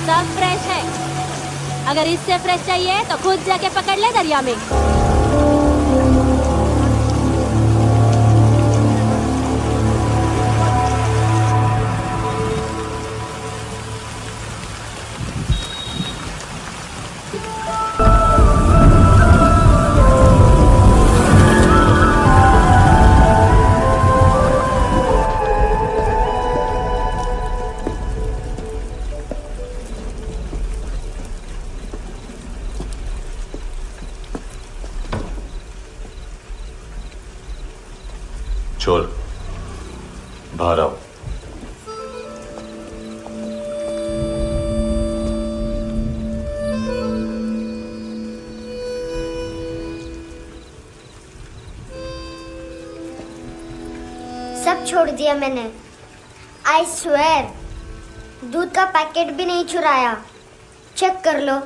सब फ्रेश है। अगर इससे फ्रेश चाहिए तो खुद जाके पकड़ ले दरिया में। छोड़, बाहर आओ। सब छोड़ दिया मैंने। आई स्वेयर, दूध का पैकेट भी नहीं चुराया। चेक कर लो।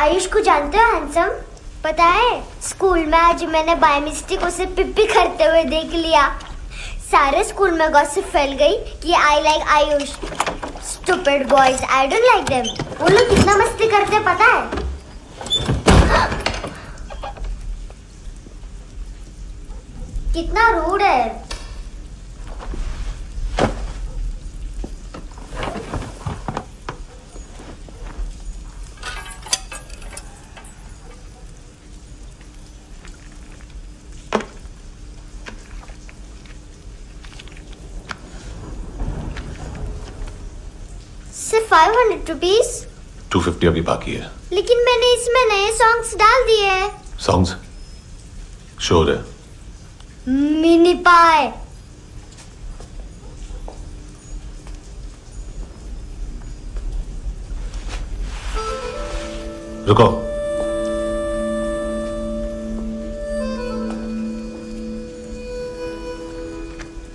आयुष को जानते हो हैंडसम? पता है, स्कूल में आज मैंने बाय मिस्टेक उसे पिप्पी करते हुए देख लिया। सारे स्कूल में गॉसिप फैल गई कि I like Ayush. Stupid boys, I don't like them. वो लोग कितना मस्ती करते पता है? कितना रूड है। सिर्फ 500 रुपीज। 250 अभी बाकी है। लेकिन मैंने इसमें नए सॉन्ग्स डाल दिए हैं। सॉन्ग्स? शोर है। मिनी पाए। रुको।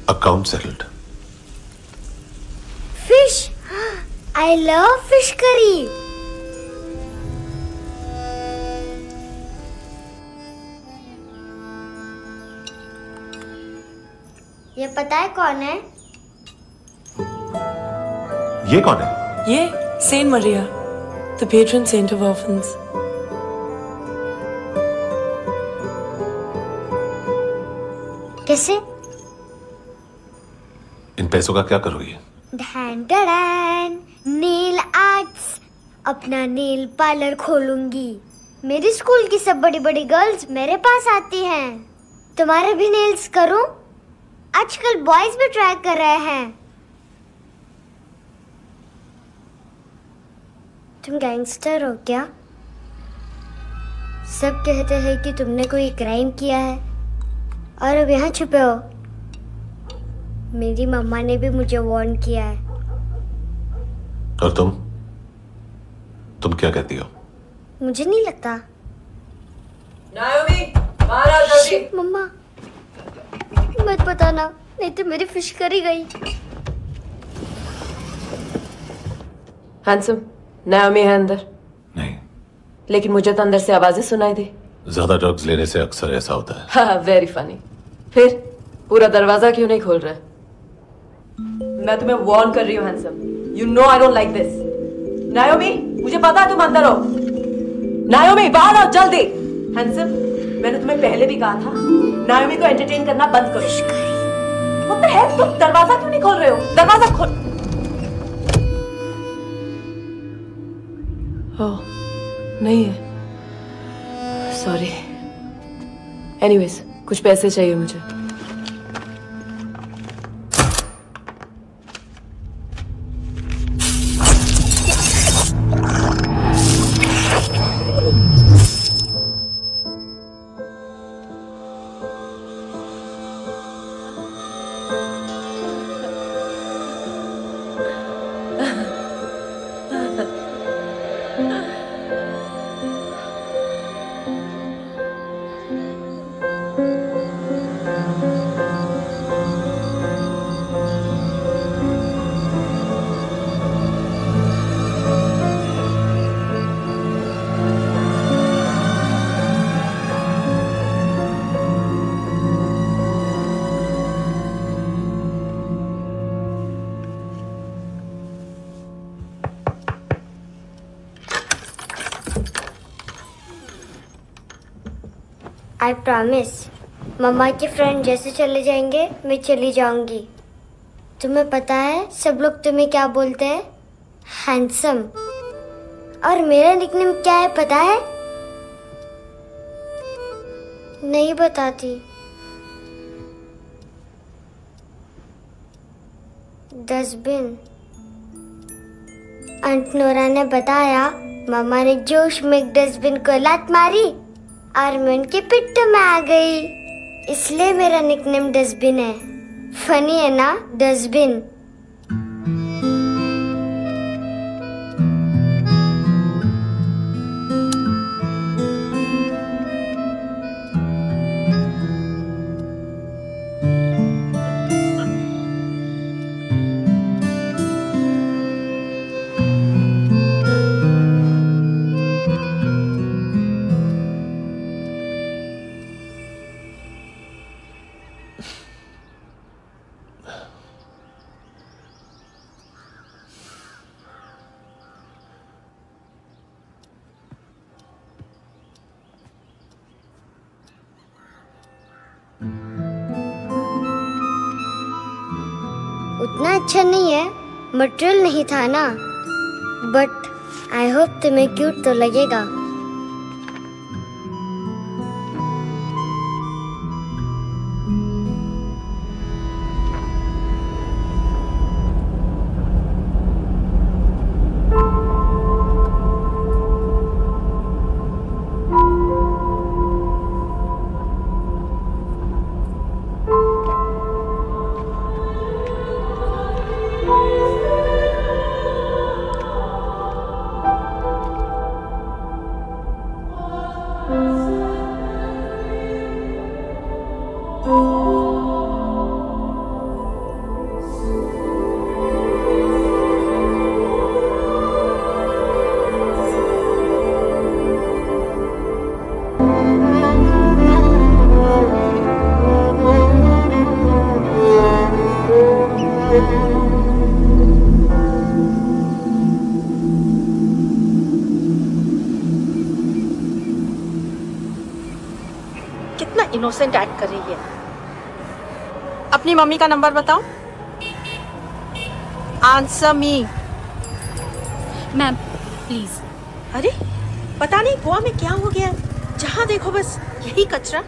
Account settled. Fish, I love fish curry. ये पता है कौन है? ये कौन है? ये Saint Maria, the patron saint of orphans. कैसे? इन पैसों का क्या करोगी? ढैन ढैन, नेल आर्ट्स। अपना नेल पार्लर खोलूंगी। मेरी स्कूल की सब बड़ी बड़ी गर्ल्स मेरे पास आती हैं। तुम्हारे भी नेल्स करूं? आजकल बॉयज भी ट्राई कर रहे हैं। तुम गैंगस्टर हो क्या? सब कहते हैं कि तुमने कोई क्राइम किया है और अब यहाँ छुपे हो। मेरी मम्मा ने भी मुझे वार्न किया है। और तुम क्या कहती हो? मुझे नहीं लगता। नायोमी, बाहर आओ जल्दी। मम्मा, मत बताना, नहीं तो मेरी फिश करी गई। हैंडसम, नायोमी है अंदर। नहीं। लेकिन मुझे तो अंदर से आवाजें सुनाई दी। ज्यादा ड्रग्स लेने से अक्सर ऐसा होता है। हाँ, वेरी फनी। फिर पूरा दरवाजा क्यों नहीं खोल रहे? मैं तुम्हें वार्न कर रही हूँ handsome. You know I don't like this. नायोमी, मुझे पता है तुम अंदर हो। नायोमी, बाहर आओ जल्दी। हैंडसम, मैंने तुम्हें पहले भी कहा था नायोमी को एंटरटेन करना बंद करो। What the hell? तुम दरवाजा क्यों नहीं खोल रहे हो? दरवाजा खोल। ओह, नहीं है। सॉरी। एनीवेज, कुछ पैसे चाहिए मुझे। I promise. मम्मा के फ्रेंड जैसे चले जाएंगे मैं चली जाऊंगी। तुम्हें पता है सब लोग तुम्हें क्या बोलते हैं? हैंडसम। और मेरा निकनेम क्या है पता है? नहीं बताती। डस्टबिन। आंट नोरा ने बताया मामा ने जोश में एक डस्टबिन को लात मारी और मैं उनके पिट्ठू में आ गई, इसलिए मेरा निकनेम डस्टबिन है। फनी है ना डस्टबिन? उतना अच्छा नहीं है, मटेरियल नहीं था ना, बट आई होप तुम्हें क्यूट तो लगेगा। इनोसेंट एक्ट कर रही है। अपनी मम्मी का नंबर बताओ। Answer me. Ma'am please. अरे पता नहीं गोवा में क्या हो गया, जहाँ देखो बस यही कचरा।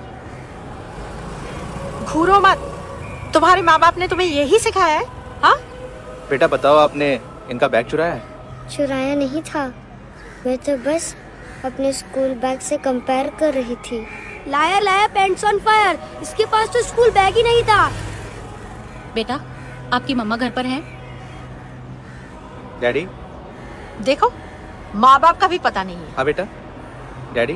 घूरो मत, तुम्हारे माँ बाप ने तुम्हें यही सिखाया है? हाँ बेटा बताओ, आपने इनका बैग चुराया है? चुराया नहीं था, मैं तो बस अपने स्कूल बैग से कंपेयर कर रही थी। लाया लाया पैंट्स ऑन फायर, इसके पास तो स्कूल बैग ही नहीं था। बेटा आपकी मम्मा घर पर हैं? डैडी देखो माँ बाप का भी पता नहीं है। हाँ बेटा। डैडी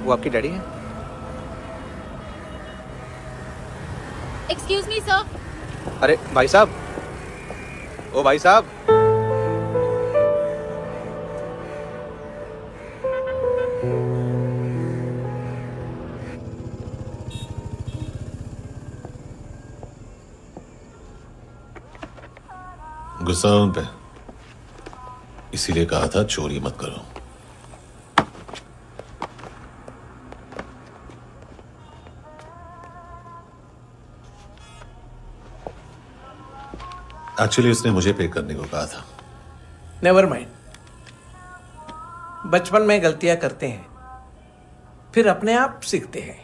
वो आपकी डैडी है? Excuse me sir. अरे भाई साहब, ओ भाई साहब। गुस्सा उन पे, इसीलिए कहा था चोरी मत करो। एक्चुअली उसने मुझे पे करने को कहा था। नेवर माइंड, बचपन में गलतियां करते हैं, फिर अपने आप सीखते हैं।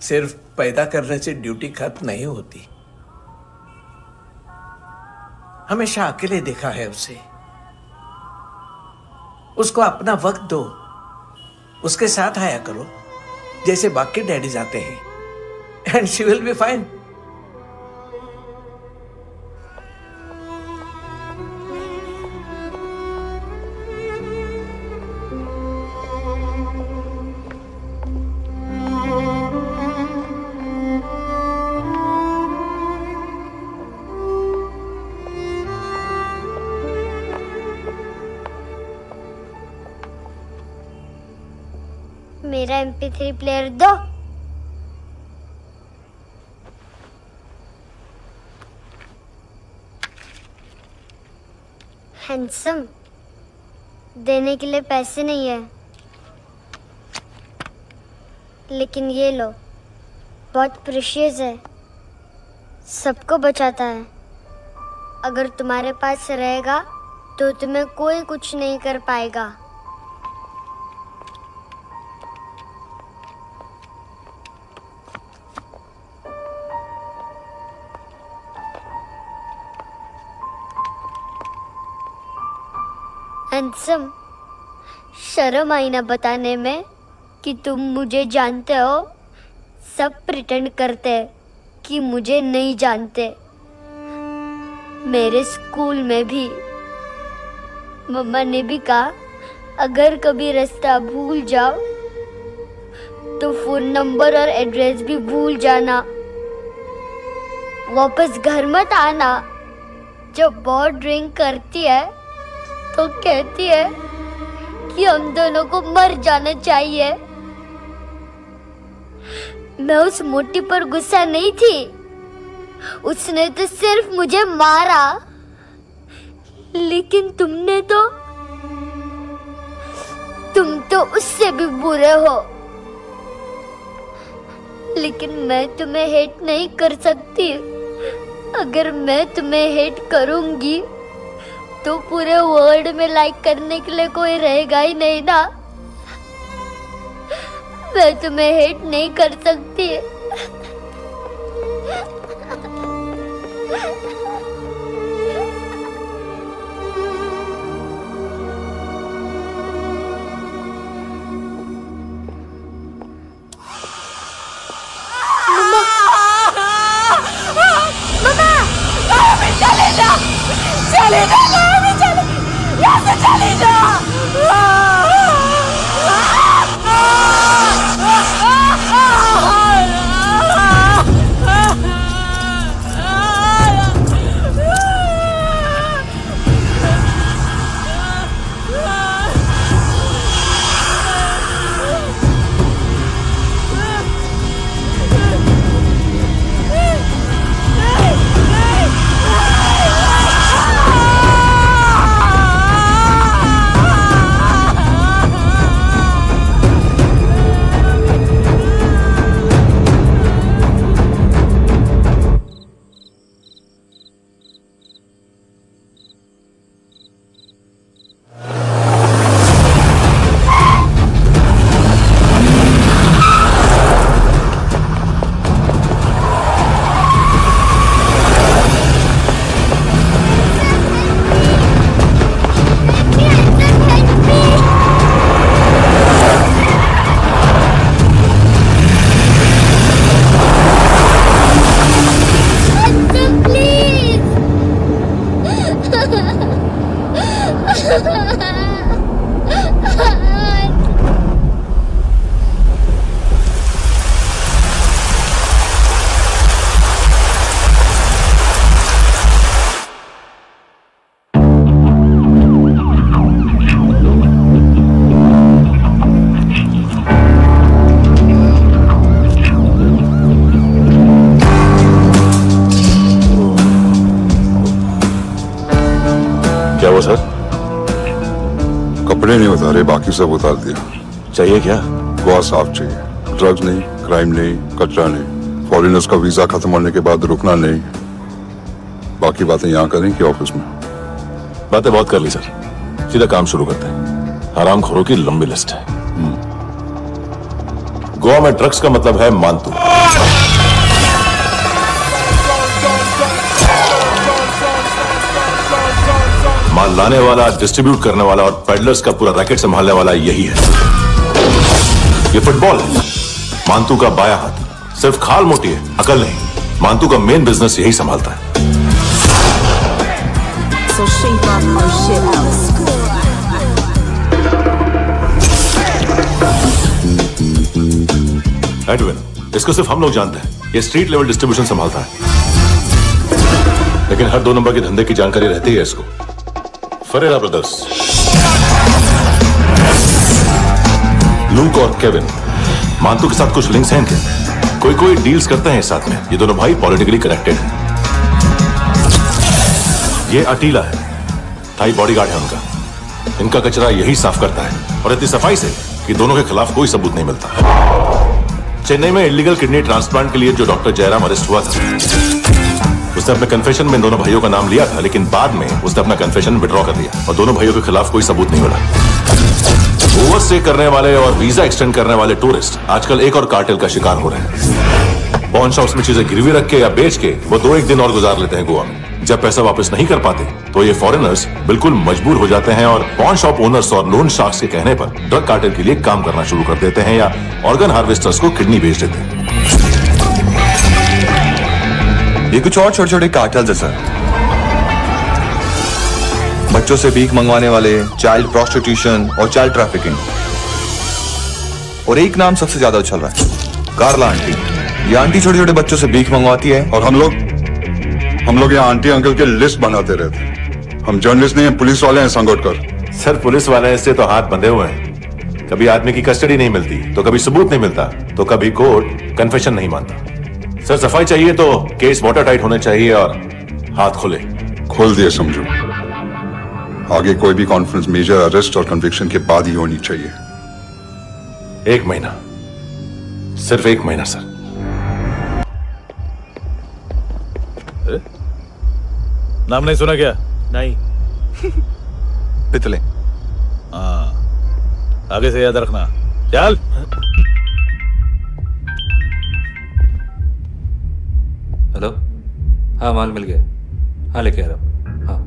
सिर्फ पैदा करने से ड्यूटी खत्म नहीं होती। हमेशा अकेले देखा है उसे। उसको अपना वक्त दो, उसके साथ आया करो जैसे बाकी डैडीज आते हैं, and she will be fine. मेरा MP3 प्लेयर दो। हैंडसम, देने के लिए पैसे नहीं है, लेकिन ये लो, बहुत प्रेशियस है, सबको बचाता है। अगर तुम्हारे पास रहेगा तो तुम्हें कोई कुछ नहीं कर पाएगा। हैंडसम, शर्म आई ना बताने में कि तुम मुझे जानते हो। सब प्रिटेंड करते हैं कि मुझे नहीं जानते। मेरे स्कूल में भी मम्मा ने भी कहा, अगर कभी रास्ता भूल जाओ तो फोन नंबर और एड्रेस भी भूल जाना, वापस घर मत आना। जब बहुत ड्रिंक करती है तो कहती है कि हम दोनों को मर जाना चाहिए। मैं उस मोटी पर गुस्सा नहीं थी, उसने तो सिर्फ मुझे मारा, लेकिन तुम तो उससे भी बुरे हो। लेकिन मैं तुम्हें हेट नहीं कर सकती। अगर मैं तुम्हें हेट करूंगी तो पूरे वर्ल्ड में लाइक करने के लिए कोई रहेगा ही नहीं ना। मैं तुम्हें हेट नहीं कर सकती। क्या हुआ सर? कपड़े नहीं उतारे, बाकी सब उतार दिया। चाहिए क्या? गोवा साफ चाहिए। ड्रग्स नहीं, क्राइम नहीं, कचरा नहीं। फॉरेनर्स का वीजा खत्म होने के बाद रुकना नहीं। बाकी बातें यहाँ करें कि ऑफिस में? बातें बहुत कर ली सर, सीधा काम शुरू करते हैं। हरामखोरों की लंबी लिस्ट है। गोवा में ड्रग्स का मतलब है मानतू। माल लाने वाला, डिस्ट्रीब्यूट करने वाला और पेडलर्स का पूरा रैकेट संभालने वाला यही है। ये फुटबॉल है, मानतू का बाया हाथ। सिर्फ खाल मोटी है, अकल नहीं। मानतू का मेन बिजनेस यही संभालता है। So shape up her shit out. Edwin, इसको सिर्फ हम लोग जानते हैं। ये स्ट्रीट लेवल डिस्ट्रीब्यूशन संभालता है, लेकिन हर 2 नंबर के धंधे की जानकारी रहती है इसको। फरेरा ब्रदर्स, लूक और केविन, मानतू के साथ कुछ लिंक्स हैं इनके। कोई डील्स करते हैं साथ में। ये दोनों भाई पॉलिटिकली कनेक्टेड हैं। ये अटीला है, थाई बॉडीगार्ड है उनका। इनका कचरा यही साफ करता है और इतनी सफाई से कि दोनों के खिलाफ कोई सबूत नहीं मिलता। चेन्नई में इलीगल किडनी ट्रांसप्लांट के लिए जो डॉक्टर जयराम अरेस्ट हुआ था, उसने अपने कन्फेशन में दोनों भाइयों का नाम लिया था, लेकिन बाद में उसने अपना कन्फेशन विड्रॉ कर दिया और दोनों भाइयों के खिलाफ कोई सबूत नहीं मिला। ओवरस्टे करने वाले और वीजा एक्सटेंड करने वाले टूरिस्ट आजकल एक और कार्टेल का शिकार हो रहे हैं। पॉन शॉप्स में चीजें गिरवी रख के या बेच के वो 2-1 दिन और गुजार लेते हैं गोवा में। जब पैसा वापस नहीं कर पाते तो ये फॉरेनर्स बिल्कुल मजबूर हो जाते हैं और पॉन शॉप ओनर्स और लोन शार्क्स के कहने पर ड्रग कार्टेल के लिए काम करना शुरू कर देते हैं या ऑर्गन हार्वेस्टर्स को किडनी बेच देते हैं। ये कुछ और छोटे छोटे कार्टेल्स है सर। बच्चों से भीख मंगवाने वाले, चाइल्ड प्रोस्टिट्यूशन और चाइल्ड ट्रैफिकिंग। और एक नाम सबसे ज्यादा उछल रहा है, कार्ला आंटी। ये आंटी छोटे छोटे बच्चों से भीख मंगवाती है और हम लोग यहाँ आंटी अंकल के लिस्ट बनाते रहते। हम जर्नलिस्ट नहीं हैं, पुलिस वाले हैं संगोटकर। सर पुलिस वाले से तो हाथ बंधे हुए हैं। कभी आदमी की कस्टडी नहीं मिलती तो कभी सबूत नहीं मिलता तो कभी कोर्ट कन्फेशन नहीं मानता। सर सफाई चाहिए तो केस वाटर टाइट होने चाहिए और हाथ खुले। खोल दिए समझो। आगे कोई भी कॉन्फ्रेंस मेजर अरेस्ट और कन्विक्शन के बाद ही होनी चाहिए। 1 महीना, सिर्फ 1 महीना सर। नाम नहीं सुना क्या? नहीं। पितले। हाँ, आगे से याद रखना। चल। हेलो, हाँ माल मिल गया। हाँ लेके आ रहा हूँ। हाँ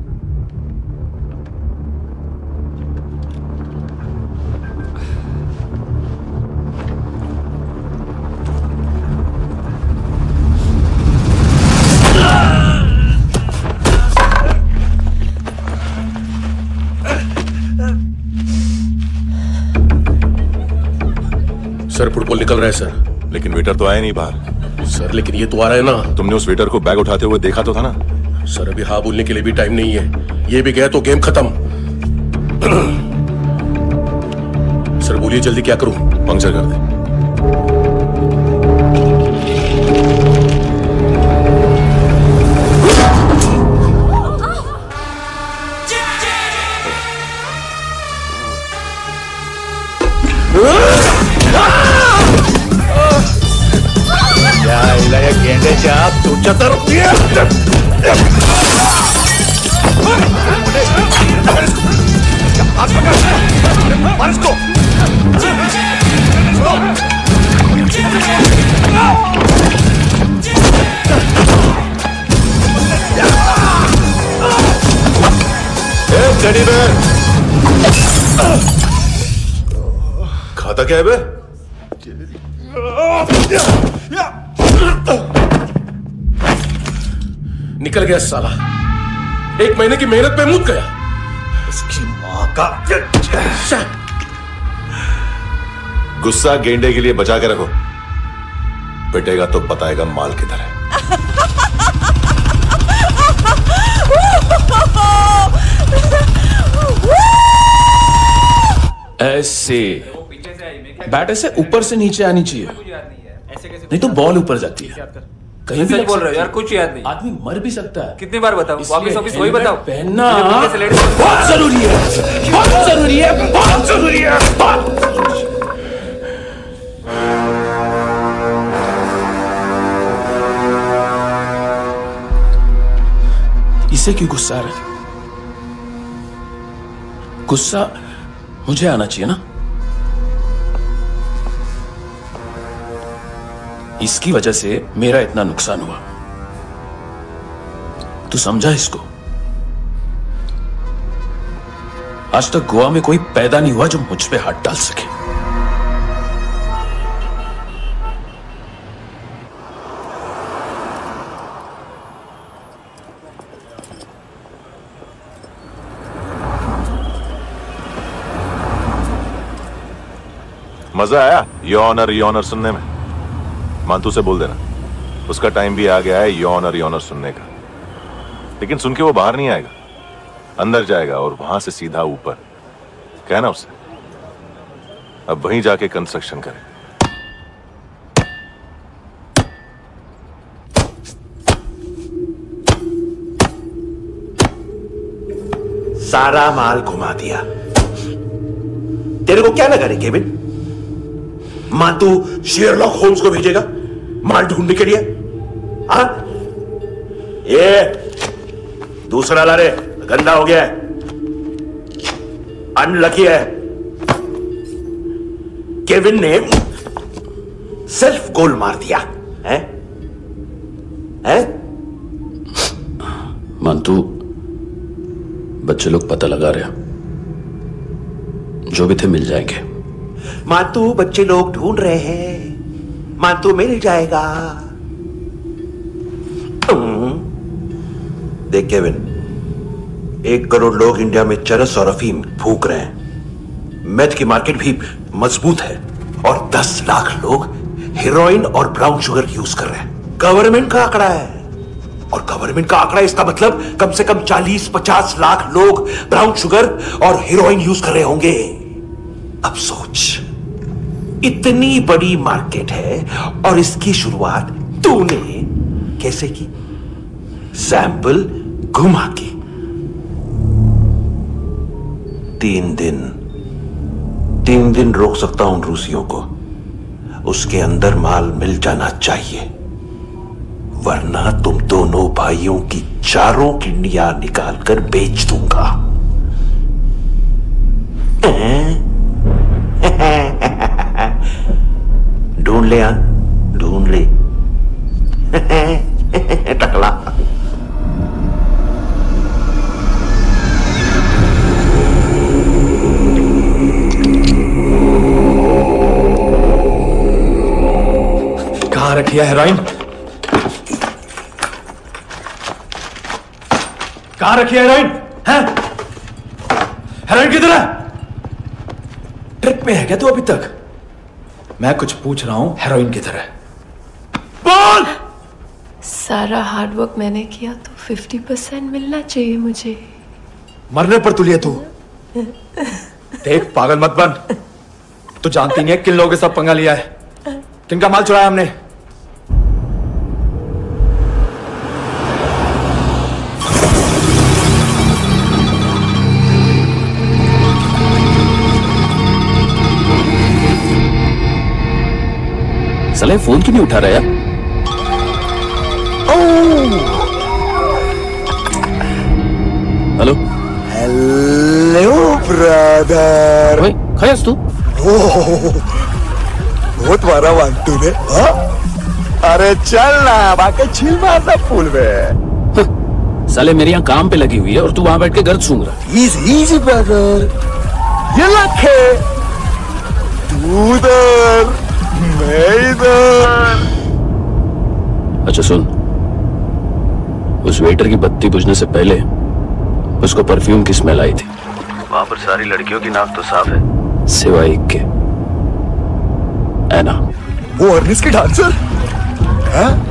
सर फुटबॉल निकल रहा है सर। लेकिन वेटर तो आया नहीं बाहर। सर लेकिन ये तो आ रहा है ना। तुमने उस वेटर को बैग उठाते हुए देखा तो था ना। सर अभी हाँ बोलने के लिए भी टाइम नहीं है। ये भी गया तो गेम खत्म। सर बोलिए जल्दी क्या करूं? पंक्चर कर दे। गेंडे चाप तू चतर खाता क्या है बे? निकल गया साला। 1 महीने की मेहनत पे मुद गया। इसकी मां का। गुस्सा गेंडे के लिए बचा के रखो, पिटेगा तो बताएगा माल किधर है। ऐसे बैट ऐसे ऊपर से नीचे आनी चाहिए, नहीं तो बॉल ऊपर जाती है। कहीं भी बोल रहे हो यार, कुछ याद नहीं। आदमी मर भी सकता है। कितनी बार बताओ? वापिस वही बताओ। पहनना बहुत जरूरी है, बहुत जरूरी है, बहुत जरूरी है। इसे क्यों गुस्सा आ रहा है? गुस्सा मुझे आना चाहिए ना। इसकी वजह से मेरा इतना नुकसान हुआ। तू समझा इसको? आज तक गोवा में कोई पैदा नहीं हुआ जो मुझ पे हाथ डाल सके। मजा आया योनर सुनने में? मानतू से बोल देना उसका टाइम भी आ गया है योनर सुनने का। लेकिन सुन के वो बाहर नहीं आएगा, अंदर जाएगा और वहां से सीधा ऊपर। कहना उससे अब वहीं जाके कंस्ट्रक्शन करे। सारा माल घुमा दिया। तेरे को क्या लगा रे केविन? मातू शेरलॉक होम्स को भेजेगा माल ढूंढने के लिए? हाँ, ये दूसरा ला रे, गंदा हो गया है, अनलकी है। केविन ने सेल्फ गोल मार दिया है? है? मानतू, बच्चे लोग पता लगा रहे, जो भी थे मिल जाएंगे। मातू बच्चे लोग ढूंढ रहे हैं, मातू मिल जाएगा। देख केविन, 1 करोड़ लोग इंडिया में चरस और अफीम फूक रहे हैं, मेथ की मार्केट भी मजबूत है, और 10 लाख लोग हेरोइन और ब्राउन शुगर यूज कर रहे हैं। गवर्नमेंट का आंकड़ा है, और गवर्नमेंट का आंकड़ा, इसका मतलब कम से कम 40-50 लाख लोग ब्राउन शुगर और हेरोइन यूज कर रहे होंगे। अब सोच, इतनी बड़ी मार्केट है और इसकी शुरुआत तूने कैसे की? सैंपल घुमा के। 3 दिन रोक सकता हूं रूसियों को, उसके अंदर माल मिल जाना चाहिए, वरना तुम दोनों भाइयों की 4 किडनियां निकालकर बेच दूंगा। ढूंढ ले, ढूंढ ले टकला। कहां रखी है हेरोइन? कहां रखी है हेरोइन? हैं? हेरोइन किधर है? ट्रिप में है क्या तू अभी तक? मैं कुछ पूछ रहा हूं, हेरोइन किधर है? बोल! सारा हार्डवर्क मैंने किया तो 50% मिलना चाहिए मुझे। मरने पर तुलिए तू। देख, पागल मत बन। तू जानती नहीं है किन लोगों के साथ पंगा लिया है, किनका माल चुराया हमने। साले फोन क्यों नहीं उठा रहा यार? Hello hello brother. ओए, खायास तू? बहुत मारा वांटू ने। अरे चल ना, बाकी छील मारना फूल में। साले मेरी यहाँ काम पे लगी हुई है और तू वहां बैठ के गर्द सूंघ रहा। इजी ब्रदर, ये लखे तू उधर, मैं इधर। अच्छा सुन, उस वेटर की बत्ती बुझने से पहले उसको परफ्यूम की स्मेल आई थी। वहां पर सारी लड़कियों की नाक तो साफ है, सिवाय एक के, एना। वो अर्निस की डांसर है?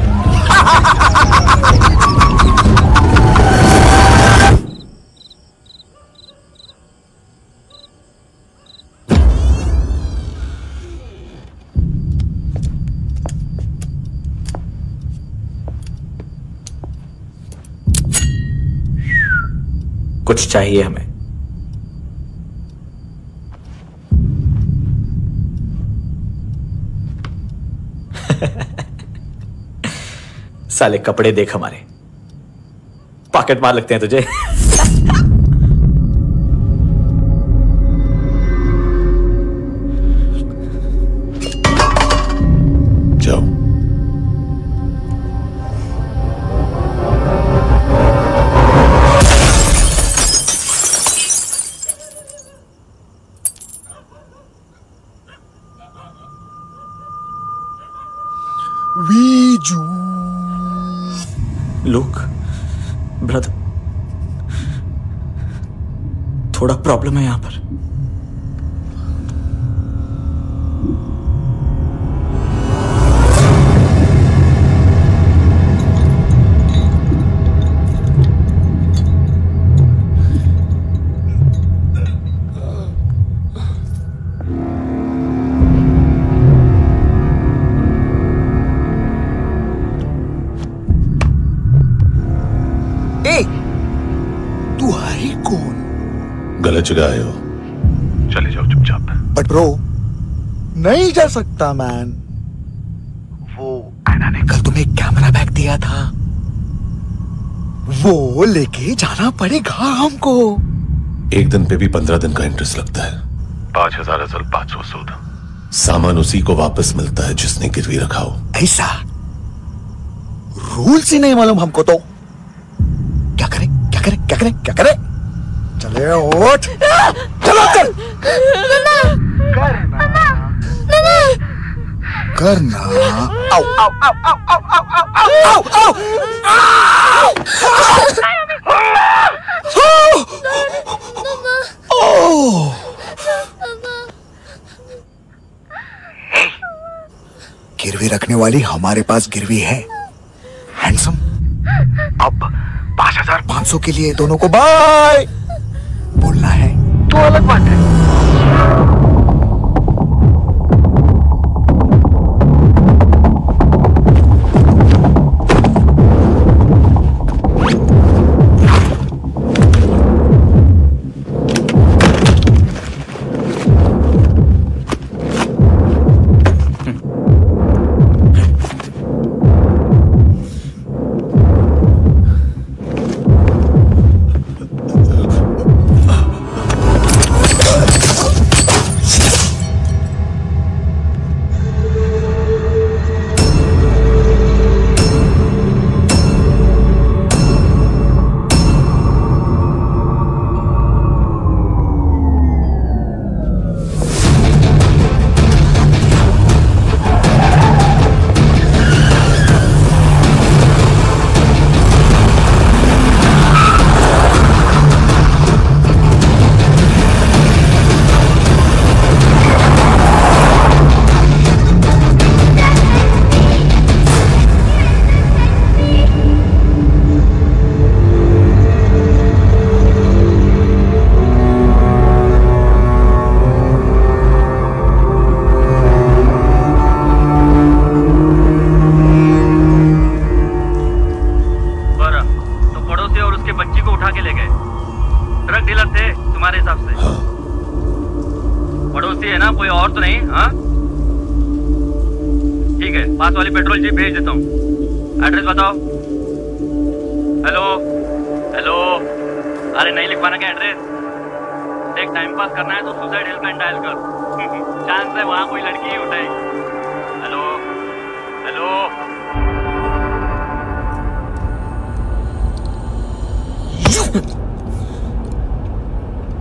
कुछ चाहिए हमें। साले कपड़े देख हमारे, पॉकेट मार लगते हैं तुझे। जाओ। वीजू लुक ब्रदर, थोड़ा प्रॉब्लम है यहां पर। तू है कौन? गलत जगह आए हो, चले जाओ चुपचाप। बट ब्रो, नहीं जा सकता मैन। वो ऐना ने कल तुम्हें कैमरा बैग दिया था, वो लेके जाना पड़ेगा हमको। एक दिन पे भी 15 दिन का इंटरेस्ट लगता है। 5,000 असल 500 सूद। सामान उसी को वापस मिलता है जिसने गिरवी रखा हो। ऐसा रूल्स ही नहीं मालूम हमको तो। क्या करें क्या करें क्या करें क्या करें? चले उठ, चलो चल। करना आओ आओ आओ आओ आओ आओ आओ आओ। गिरवी रखने वाली हमारे पास गिरवी है हैंडसम। अब 5,500 के लिए दोनों को बाय बोलना है तो अलग बात है।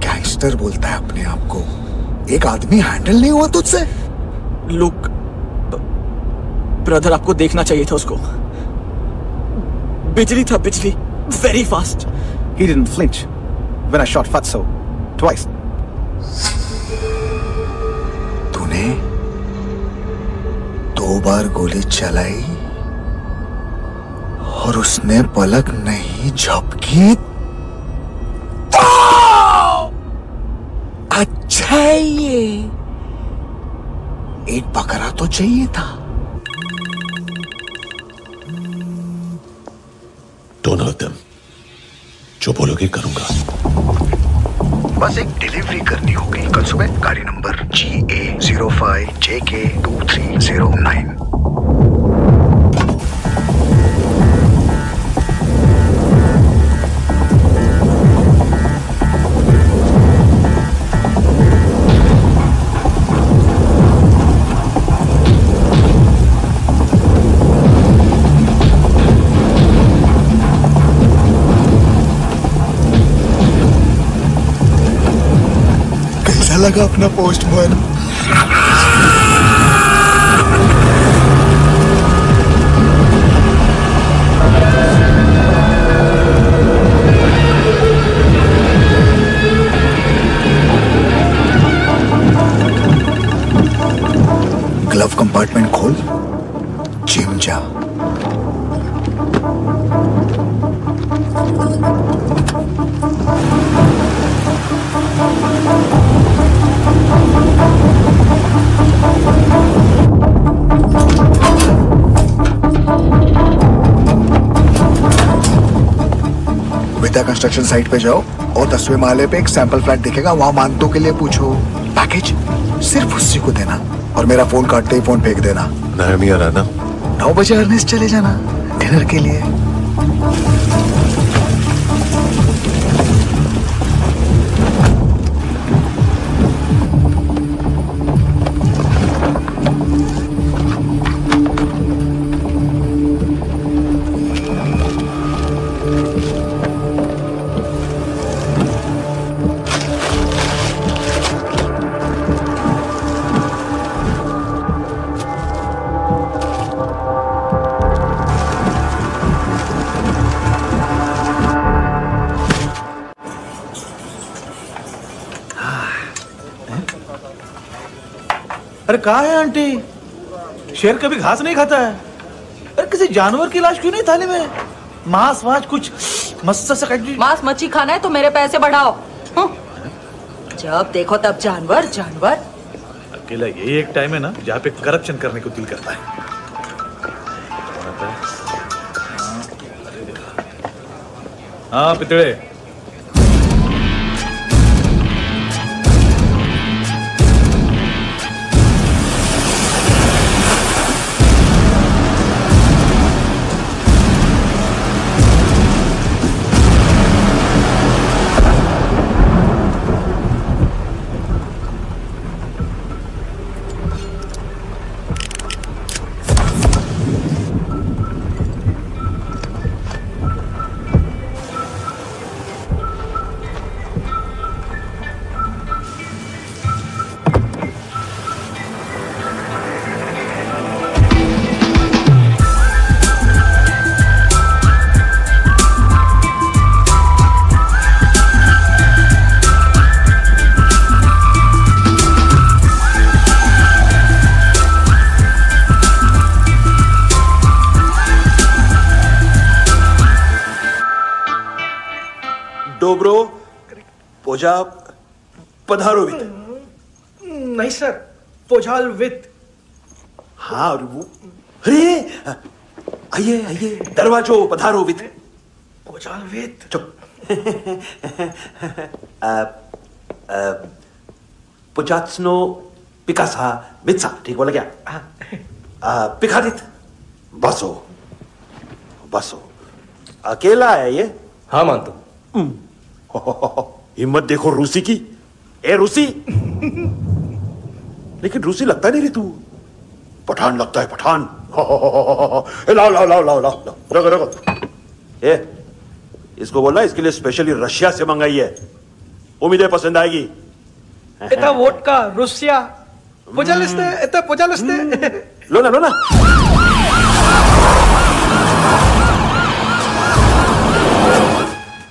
गैंगस्टर बोलता है अपने आप को, एक आदमी हैंडल नहीं हुआ तुझसे? लुक ब्रदर, आपको देखना चाहिए था उसको। बिजली था, बिजली, very fast. He didn't flinch when I shot Fatso twice. तूने 2 बार गोली चलाई और उसने पलक नहीं झपकी। अच्छा है ये, एक बकरा तो चाहिए था। Don't hurt them. जो बोलोगे करूंगा। बस एक डिलीवरी करनी होगी कल सुबह, गाड़ी नंबर GA05JK2309। लगा अपना पोस्टमैन? ग्लव कंपार्टमेंट खोल, जिम जा। विद्या कंस्ट्रक्शन साइट पे जाओ और 10वें माले पे एक सैंपल फ्लैट दिखेगा, वहां मानतों के लिए पूछो। पैकेज सिर्फ उसी को देना और मेरा फोन काटते ही फोन फेंक देना। नायोमी आ रहा ना? 9 बजे अर्नेस्ट चले जाना डिनर के लिए। अरे कहाँ है आंटी? शेर कभी घास नहीं खाता है। अरे किसी जानवर की लाश क्यों नहीं थाली में? मांस वास कुछ मस्त सा मांस मच्छी खाना है तो मेरे पैसे बढ़ाओ। जब देखो तब जानवर जानवर। अकेला यही एक टाइम है ना जहाँ पे करप्शन करने को दिल करता है। हाँ पितड़े, डोब्रो पोजा पधारोवित। नहीं सर, पोजालवित। हाँ अरे आइए आइए, दरवाजो पधारोवित। पोजालवित। चुप। पुजात्सनो पिकासा मित्सा, ठीक बोला क्या? पिकादित बसो बसो। अकेला है ये? हाँ मानतो। हिम्मत देखो रूसी की। ए रूसी, लेकिन रूसी लगता नहीं रे तू, पठान लगता है पठान। लाओ लाओ लाओ लाओ लाओ, रखो रखो। ए इसको बोलना इसके लिए स्पेशली रशिया से मंगाई है, उम्मीद है पसंद आएगी। इतना वोडका रूसिया पोजालिस्ते, इतना पोजालिस्ते। लो ना लो ना।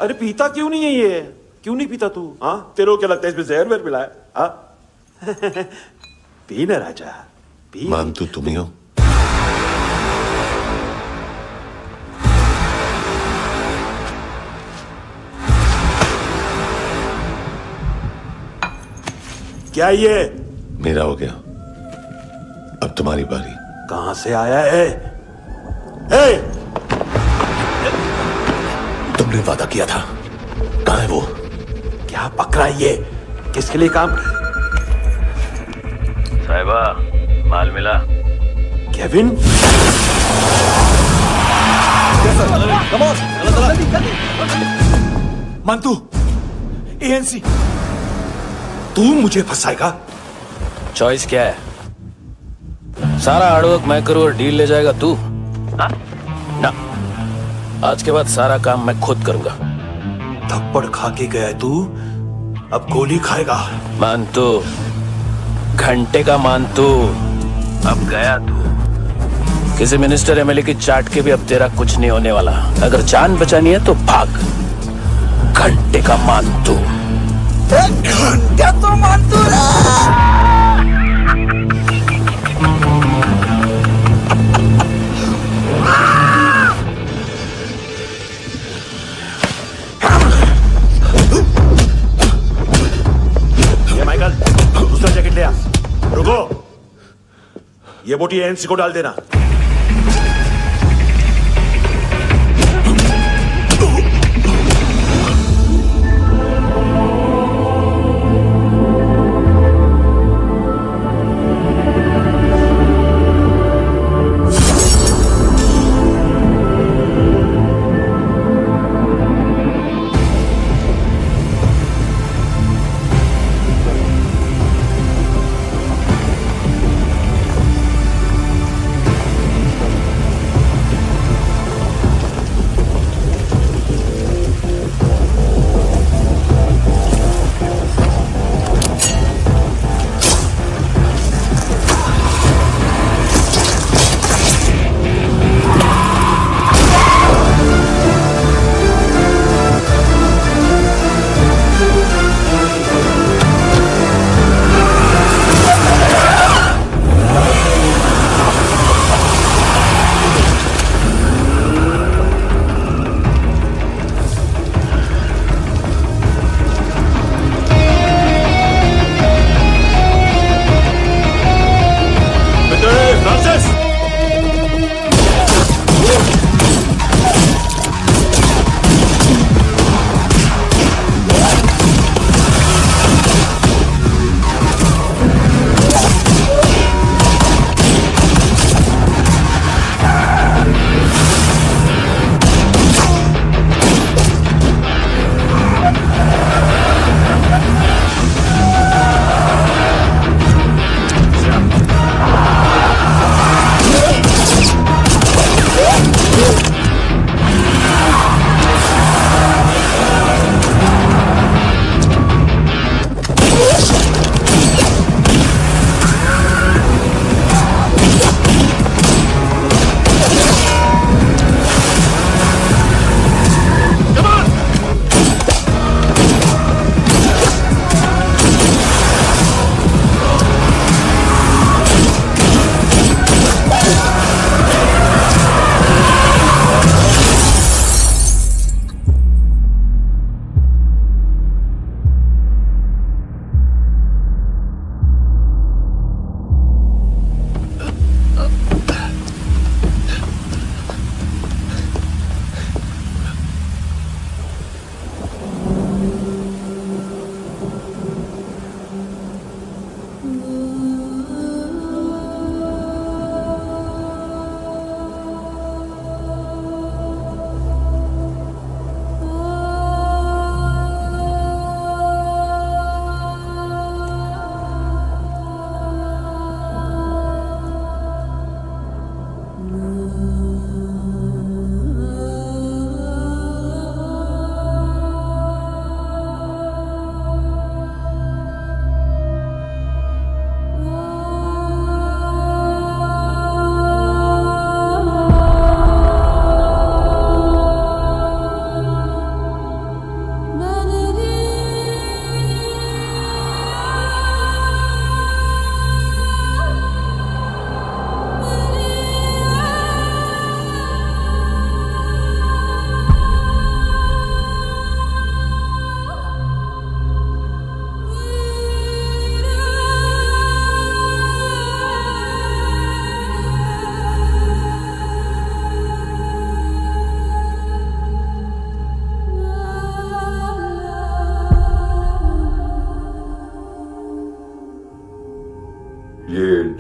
अरे पीता क्यों नहीं है ये? क्यों नहीं पीता तू? हाँ तेरे को क्या लगता है इसमें जहर वहर मिला है? हाँ पी ना राजा पी। मानतू तुम ही हो? क्या ये? मेरा हो गया, अब तुम्हारी बारी। कहां से आया है? ए! तुमने वादा किया था, कहां है वो? क्या पकड़ा ये? किसके लिए काम? साहिबा माल मिला? केविन? मानतू, एएनसी। तू मुझे फंसाएगा? चॉइस क्या है? सारा हार्डवर्क मैं करूं और डील ले जाएगा तू? ना, आज के बाद सारा काम मैं खुद करूंगा। थप्पड़ खा के गया तू, अब गोली खाएगा। मानतू, घंटे का मानतू, अब गया तू। किसी मिनिस्टर एमएलए की चाट के भी अब तेरा कुछ नहीं होने वाला। अगर जान बचानी है तो भाग। घंटे का मानतू। घंटा तो मानतू माइकल, दूसरा जैकेट ले आ। रुको, ये बोटी एएनसी को डाल देना।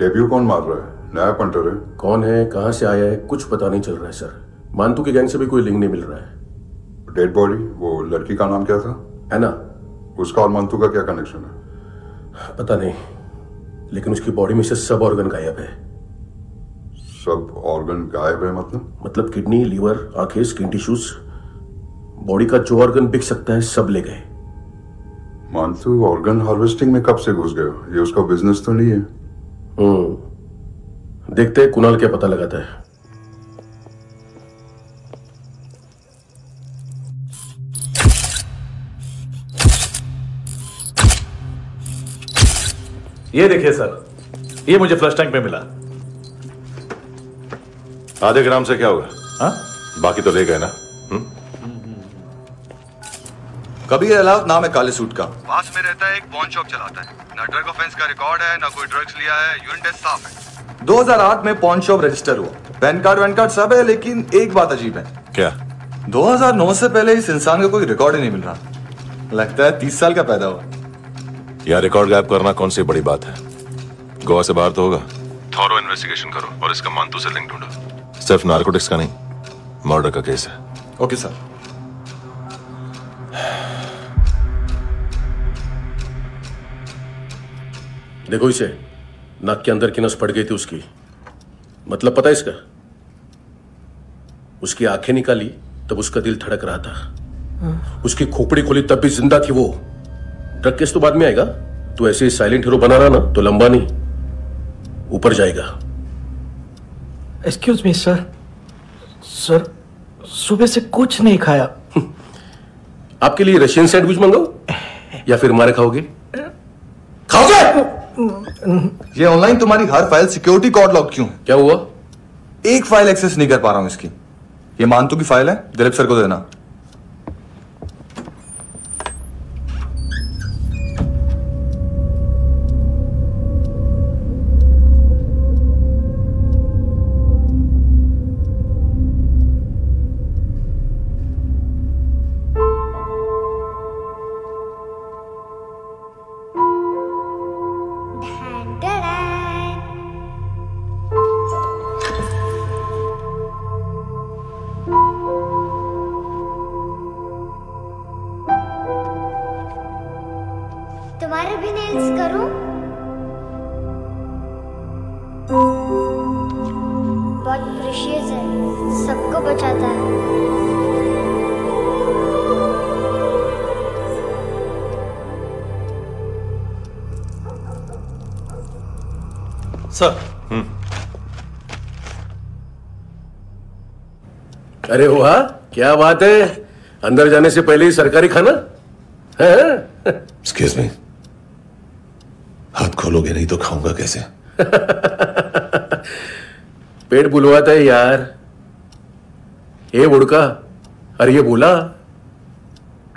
डेब्यू कौन मार रहा है? नया पंटर है। कौन है, कहां से आया है, कुछ पता नहीं चल रहा है सर। मानतू के गैंग से भी कोई लिंक नहीं मिल रहा है। डेड बॉडी, वो लड़की का नाम क्या था? एना। उसका और मानतू का क्या कनेक्शन है? पता नहीं, लेकिन उसकी बॉडी में से सब ऑर्गन गायब है। सब ऑर्गन गायब है मतलब किडनी, लीवर, आंखें, स्किन टिश्यूज, बॉडी का जो ऑर्गन बिक सकता है सब ले गए। मानतू ऑर्गन हार्वेस्टिंग में कब से घुस गए? ये उसका बिजनेस तो नहीं है? देखते हैं कुणाल क्या पता लगाता है। ये देखिए सर, ये मुझे फ्लश टैंक में मिला। आधे ग्राम से क्या होगा? हाँ? बाकी तो ले गए ना? कबीर अलाव नाम है काले सूट का, पास में रहता है, एक पॉन शॉप चलाता है। ना ड्रग ऑफेंस का रिकॉर्ड है, ना कोई ड्रग्स लिया है, यूरिन टेस्ट साफ है। 2008 में पॉन शॉप रजिस्टर हुआ, पैन कार्ड वैन कार्ड सब है, लेकिन एक बात अजीब है। क्या? 2009 से पहले इस इंसान का कोई रिकॉर्ड ही नहीं मिल रहा। लगता है 30 साल का पैदा हुआ। यह रिकॉर्ड गायब करना कौन सी बड़ी बात है? गोवा से बाहर तो होगा। थॉरो इन्वेस्टिगेशन करो और इसका मानतू से लिंक ढूंढो। सिर्फ नारकोटिक्स का नहीं, मर्डर का केस है। Okay sir. देखो इसे, नाक के अंदर की नस पड़ गई थी उसकी। मतलब पता है इसका? उसकी आंखें निकाली तब उसका दिल धड़क रहा था। उसकी खोपड़ी खोली तब भी जिंदा थी वो। ड्रग केस तो बाद में आएगा। तो ऐसे साइलेंट हीरो बना रहा ना तो लंबा नहीं, ऊपर जाएगा। एक्सक्यूज मी सर, सर सुबह से कुछ नहीं खाया। आपके लिए रशियन सैंडविच मंगाओ या फिर मारे खाओगे? खाओगे? ये ऑनलाइन तुम्हारी हर फाइल सिक्योरिटी कॉर्ड लॉक क्यों है? क्या हुआ? एक फाइल एक्सेस नहीं कर पा रहा हूं इसकी। ये मानतू की फाइल है, दिलीप सर को देना। तुम्हारे भी नेल्स करूं? बहुत प्रेशियस है, सबको बचाता है। सर। अरे वाह, क्या बात है। अंदर जाने से पहले ही सरकारी खाना है? एक्सक्यूज मी, हाथ खोलोगे नहीं तो खाऊंगा कैसे? पेट बुलवाता है यार। ये बुड़का, अरे ये बोला।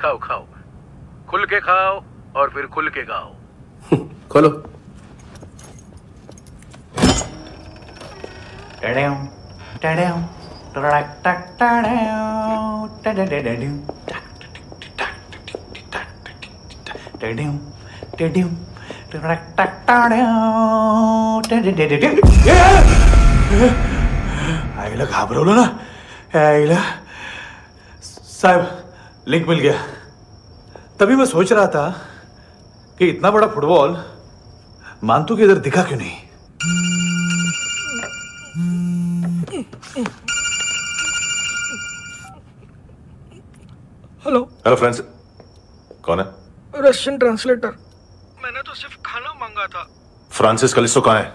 खाओ खाओ, खुल के खाओ और फिर खुल के गाओ। खोलो। आईला घाबरवलं ना। आईला साहब, लिंक मिल गया। तभी मैं सोच रहा था कि इतना बड़ा फुटबॉल मानतू के इधर दिखा क्यों नहीं। हेलो। हेलो फ्रेंड्स, कौन है? Russian translator. मैंने तो सिर्फ खाना मांगा था। फ्रांसिस कलिस्टो कहाँ है?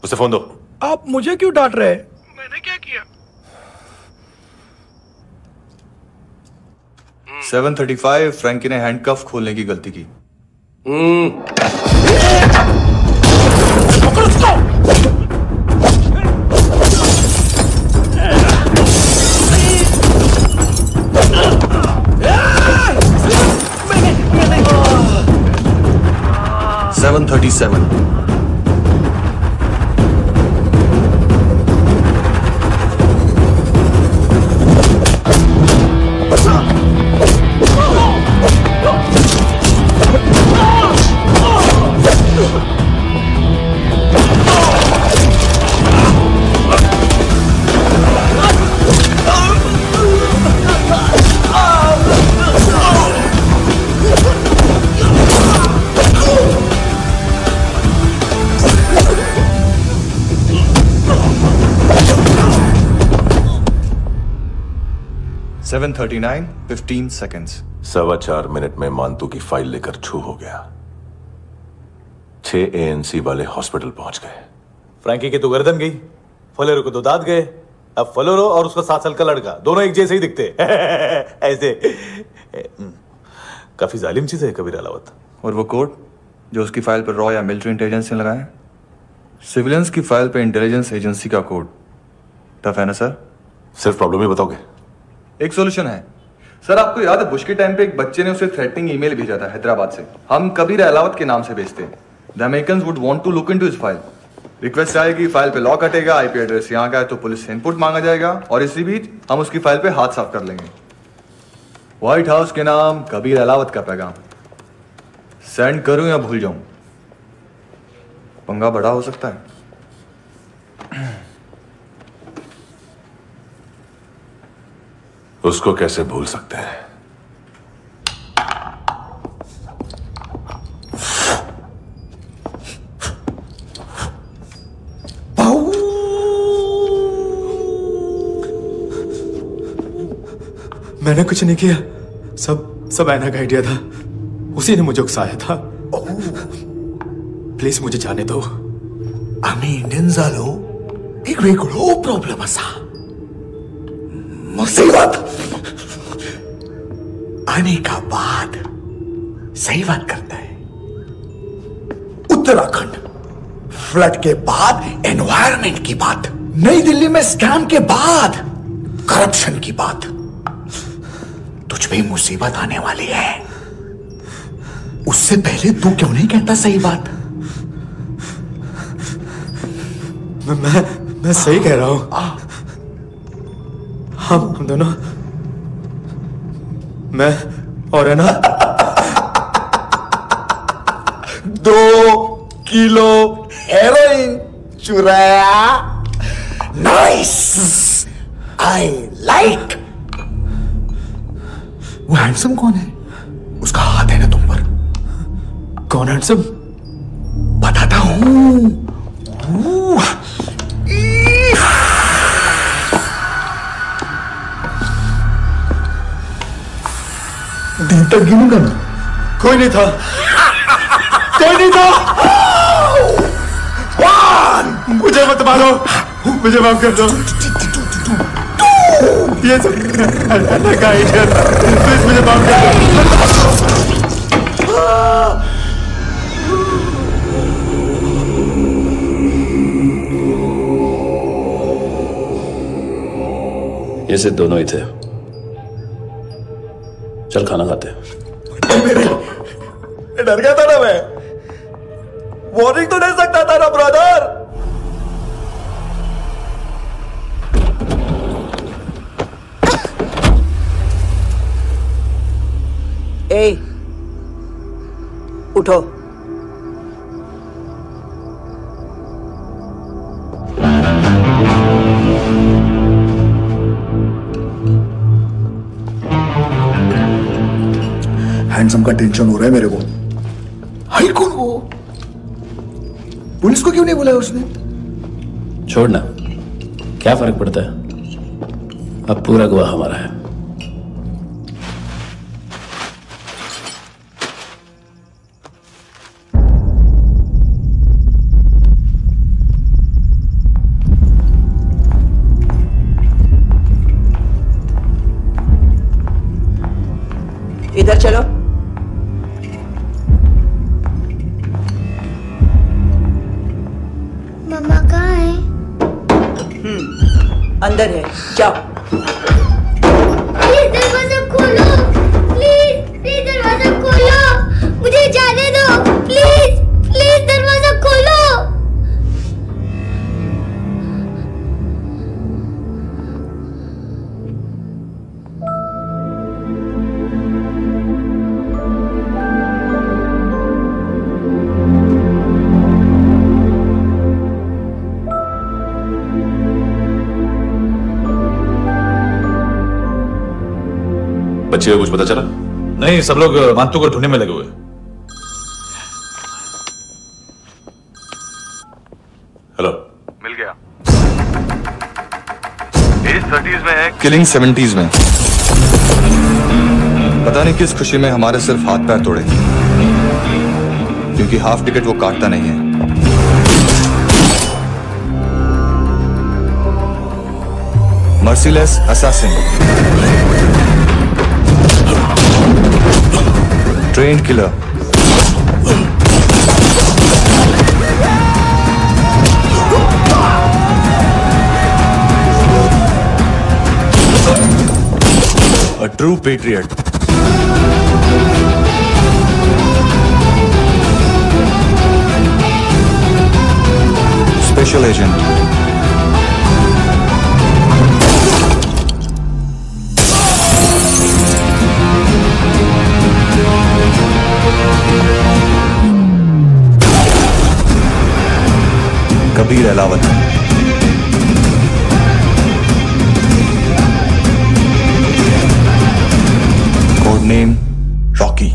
उसे फोन दो। आप मुझे क्यों डांट रहे हैं? मैंने क्या किया? 735 फ्रैंकी ने हैंडकफ खोलने की गलती की। Seven 37 Oh! 7:39, 15 seconds. 4.25 मिनट में मानतू की फाइल लेकर छू हो गया। 6 ANC वाले हॉस्पिटल पहुंच गए। फ्रैंकी की तो गर्दन गई, फलेरो को तो दांत गए। अब फलेरो और उसका 7 साल का लड़का दोनों एक जैसे ही दिखते ऐसे। काफी जालिम चीज है कबीर अलावत। और वो कोड जो उसकी फाइल पर रॉ या मिलिट्री इंटेलिजेंस ने लगाया, सिविलियंस की फाइल पे इंटेलिजेंस एजेंसी का कोड। टफ है ना सर? सिर्फ प्रॉब्लम ही बताओगे? एक सॉल्यूशन है सर। आपको याद है बुश के टाइम पे एक बच्चे ने उसे थ्रेटनिंग ईमेल भेजा था हैदराबाद से। हम कबीर अलावत के नाम से भेजते हैं। The Americans would want to look into his file. Request आएगी, फाइल पे लॉक हटेगा, आईपी एड्रेस यहाँ का है तो पुलिस से इनपुट मांगा जाएगा और इसी बीच हम उसकी फाइल पे हाथ साफ कर लेंगे। व्हाइट हाउस के नाम कबीर अलावत का पैगाम। सेंड करूं या भूल जाऊं? पंगा बड़ा हो सकता है। उसको कैसे भूल सकते हैं? मैंने कुछ नहीं किया, सब ऐना का आइडिया था। उसी ने मुझे उकसाया था। प्लीज मुझे जाने दो। आम्ही इंडियन झालो एक वेगळो प्रॉब्लेम असा, मुसीबत। आने का बाद सही बात करता है। उत्तराखंड फ्लड के बाद एनवायरनमेंट की बात, नई दिल्ली में स्कैम के बाद करप्शन की बात। तुझ पे मुसीबत आने वाली है, उससे पहले तू क्यों नहीं कहता सही बात? मैं सही कह रहा हूं। हम दोनों, मैं और है ना 2 किलो हेरोइन चुराया। Nice, I like. वो हैंडसम कौन है? उसका हाथ है ना तुम पर? कौन हैंडसम? बताता हूं। दिन तक गिनूंगा ना। कोई नहीं था, कोई नहीं था। मुझे मत मारो, मुझे माफ कर दो। ये सब अल्लाह का आइडिया था, प्लीज मुझे माफ कर दो। ये सिर्फ दोनों ही थे। चल खाना खाते हैं। डर गया था ना मैं। वार्निंग तो दे सकता था ना ब्रदर। ए, उठो। हैंडसम का टेंशन हो रहा है मेरे को। हाई कौन वो? पुलिस को क्यों नहीं बुलाया उसने? छोड़ना, क्या फर्क पड़ता है? अब पूरा गवाह हमारा है। इधर चलो। मम्मा कहाँ है? अंदर है, जाओ। प्लीज दरवाजा खोलो, प्लीज दरवाजा खोलो, मुझे जाने दो। प्लीज दरवाजा खोलो। बच्चे को कुछ पता चला? नहीं, सब लोग मानतू को ढूंढने में लगे हुए। हेलो, मिल गया। एज 30s में है, किलिंग 70s में। पता नहीं किस खुशी में हमारे सिर्फ हाथ पैर तोड़े, क्योंकि हाफ टिकट वो काटता नहीं है। Merciless assassin, trained killer, a true patriot. Special agent. Kabir Alawat. Code name Rocky.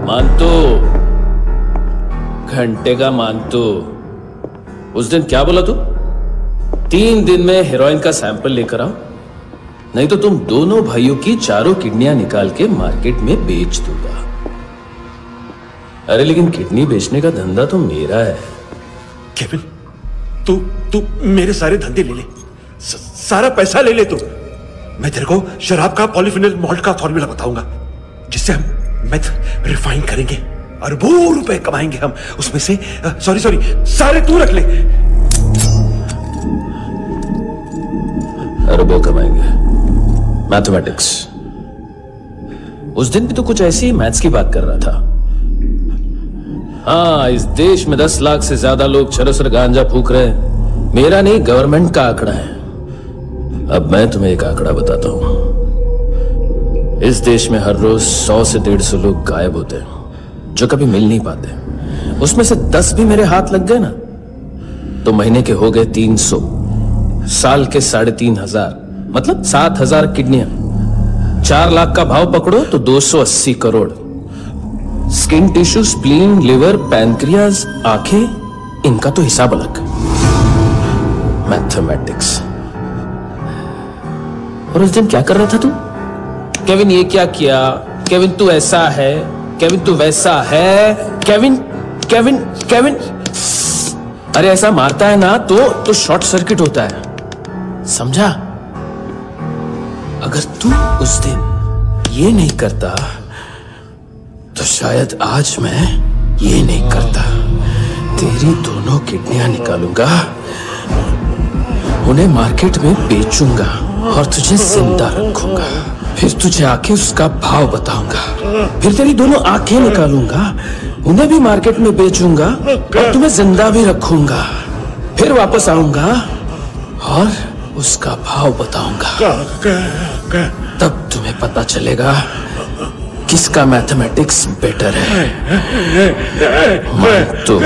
मानतो, घंटे का मानतो, उस दिन क्या बोला तू? 3 दिन में हेरोइन का सैंपल लेकर आओ, नहीं तो तुम दोनों भाइयों की चारों किडनियां निकाल के मार्केट में बेच दूंगा। अरे लेकिन किडनी बेचने का धंधा तो मेरा है। केविन, तू मेरे सारे धंधे ले ले, सारा पैसा ले ले तू। मैं तेरे को शराब का पॉलीफिनल मॉल्ट का फॉर्मूला बताऊंगा, जिससे हम मेथ रिफाइन करेंगे, अरबों रुपए कमाएंगे हम उसमें से। सॉरी सारे तू रख ले। अरबों कमाएंगे, मैथमेटिक्स। उस दिन भी तो कुछ ऐसी मैथ्स की बात कर रहा था। हाँ, इस देश में 10 लाख से ज्यादा लोग चरस और गांजा फूक रहे हैं। मेरा नहीं, गवर्नमेंट का आंकड़ा है। अब मैं तुम्हें एक आंकड़ा बताता हूं। इस देश में हर रोज 100 से 150 लोग गायब होते हैं, जो कभी मिल नहीं पाते। उसमें से 10 भी मेरे हाथ लग गए ना, तो महीने के हो गए 300, साल के 3,500, मतलब 7,000 किडनियां। 4 लाख का भाव पकड़ो तो 280 crore. Skin tissue, spleen, liver, pancreas, आंखें, इनका तो हिसाब अलग। मैथमेटिक्स। और उस दिन क्या कर रहा था तू? केविन ये क्या किया, केविन तू ऐसा है, केविन तू वैसा है, केविन केविन केविन। अरे ऐसा मारता है ना तो शॉर्ट सर्किट होता है, समझा? अगर तू उस दिन ये नहीं करता तो शायद आज मैं ये नहीं करता। तेरी दोनों किडनियां निकालूंगा, उन्हें मार्केट में बेचूंगा और तुझे जिंदा रखूंगा। फिर तुझे आके उसका भाव बताऊंगा। फिर तेरी दोनों आंखें निकालूंगा, उन्हें भी मार्केट में बेचूंगा और तुम्हें जिंदा भी रखूंगा। फिर वापस आऊंगा और उसका भाव बताऊंगा। तब तुम्हें पता चलेगा किसका मैथमेटिक्स बेटर है। मानतो,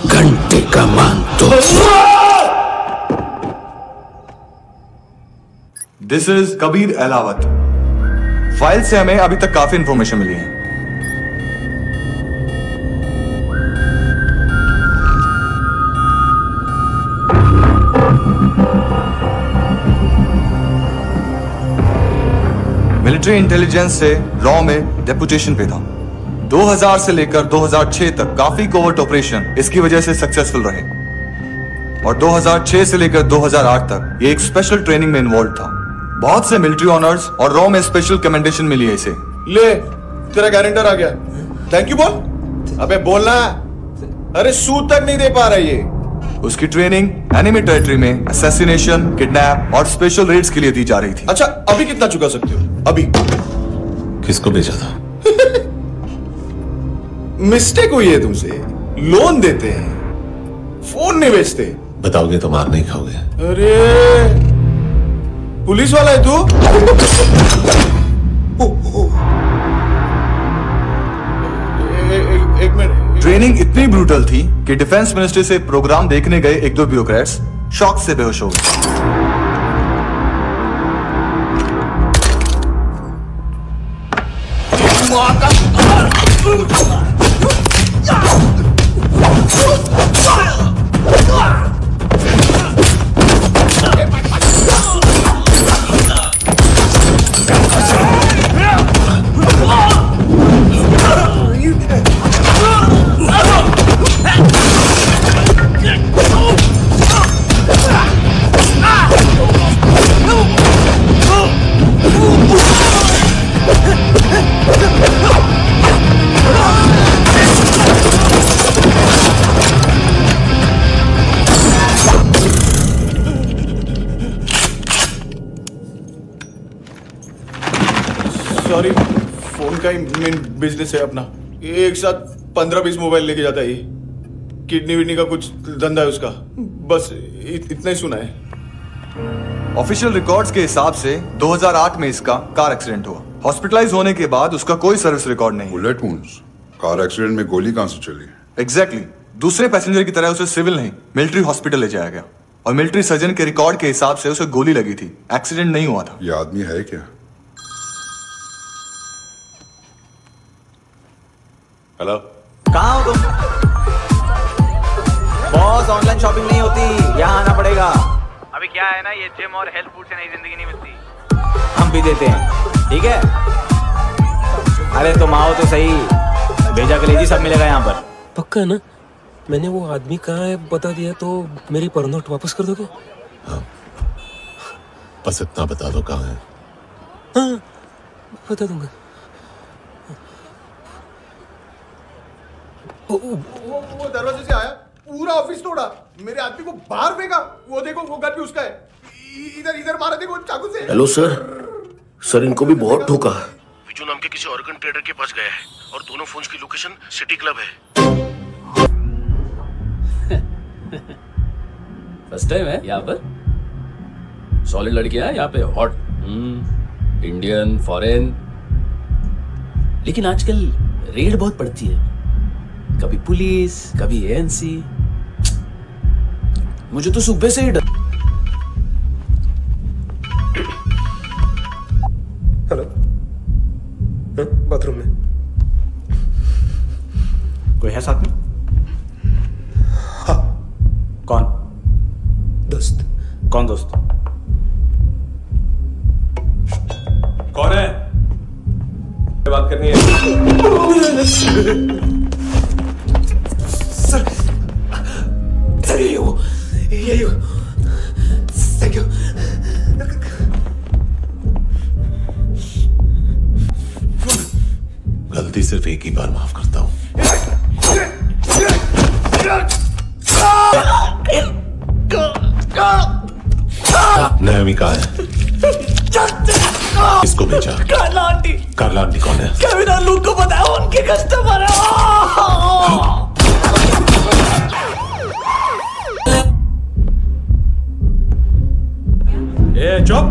घंटे का मानतो। This is Kabir Ahlawat. File से हमें अभी तक काफी इंफॉर्मेशन मिली है। मिलिट्री इंटेलिजेंस से रॉ में डेपुटेशन पे था। 2000 से लेकर 2006 तक काफी कोवर्ट ऑपरेशन इसकी वजह से सक्सेसफुल रहे, और 2006 से लेकर 2008 तक ये एक स्पेशल ट्रेनिंग में इन्वॉल्व था। बहुत से मिलिट्री ऑनर्स और रॉ में स्पेशल कमेंडेशन मिली है इसे। ले, तेरा गारंटर आ गया। थैंक यू बोल। अबे बोलना। अरे सूद तक नहीं दे पा रहा ये। उसकी ट्रेनिंग एनिमी टेरिटरी में असैसिनेशन, किडनैप और स्पेशल रेड्स के लिए दी जा रही थी। अच्छा, अभी कितना चुका सकते हो? अभी किसको भेजा था? मिस्टेक हुई है तुमसे। लोन देते हैं, फोन नहीं बेचते। बताओगे तो मार नहीं खाओगे। अरे पुलिस वाला है तू? एक मिनट। ट्रेनिंग इतनी ब्रूटल थी कि डिफेंस मिनिस्ट्री से प्रोग्राम देखने गए एक दो ब्यूरोक्रेट्स शॉक से बेहोश हो गए। सॉरी, फोन का ही मेन बिजनेस है अपना। एक साथ 15-20 मोबाइल लेके जाता है। किडनी विडनी का कुछ धंधा है उसका। बस इतना ही सुना है। ऑफिशियल रिकॉर्ड्स के हिसाब से 2008 में इसका कार एक्सीडेंट हुआ। हॉस्पिटलाइज होने के बाद उसका कोई सर्विस रिकॉर्ड नहीं। Bullet wounds. कार एक्सीडेंट में गोली कहां से चली? एग्जैक्टली। दूसरे पैसेंजर की तरह उसे सिविल नहीं, मिलिट्री हॉस्पिटल ले जाया गया और मिलिट्री सर्जन के रिकॉर्ड के हिसाब से उसे गोली लगी थी। एक्सीडेंट नहीं हुआ था। ये आदमी है क्या? हेलो, कहाँ हो तुम? बॉस, ऑनलाइन शॉपिंग नहीं होती, यहाँ आना पड़ेगा। अभी क्या है ना, ये जिम और हेल्थ फूड से नई जिंदगी नहीं मिलती। हम भी देते हैं, ठीक है? अरे तुम आओ तो सही, भेजा कलेजी सब मिलेगा यहाँ पर। पक्का ना? मैंने वो आदमी कहाँ है बता दिया तो मेरी पर नोट वापस कर दोगे? हाँ, बस इतना बता दो कहाँ है। हाँ, बता दूंगा। वो दरवाजे से आया, पूरा ऑफिस तोड़ा, मेरे आदमी को बाहर फेंका। वो देखो, वो गन भी उसका है। इधर इधर मारा, देखो चाकू से। हेलो सर, सर इनको भी बहुत ठोका। विजू नाम के किसी ऑर्गन ट्रेडर के पास गया है और दोनों फोन्स की लोकेशन सिटी क्लब है। फर्स्ट टाइम है यहाँ पर। सॉलिड लड़कियां यहाँ पे हॉट, इंडियन, फॉरेन। लेकिन आजकल रेड बहुत पड़ती है, कभी पुलिस, कभी एएनसी। मुझे तो सुबह से ही डर। हेलो, बाथरूम में कोई है साथ में? हाँ। कौन? दोस्त। कौन दोस्त? कौन है? बात करनी है। सर यही हो, यही हो। Thank you. गलती सिर्फ एक ही बार माफ करता हूं। नयमी कहाँ है? किसको भेजा? कार्ला आंटी। कार्ला आंटी कौन है? केविन और लूक को बताया, उनके कस्टमर है। ए चुप।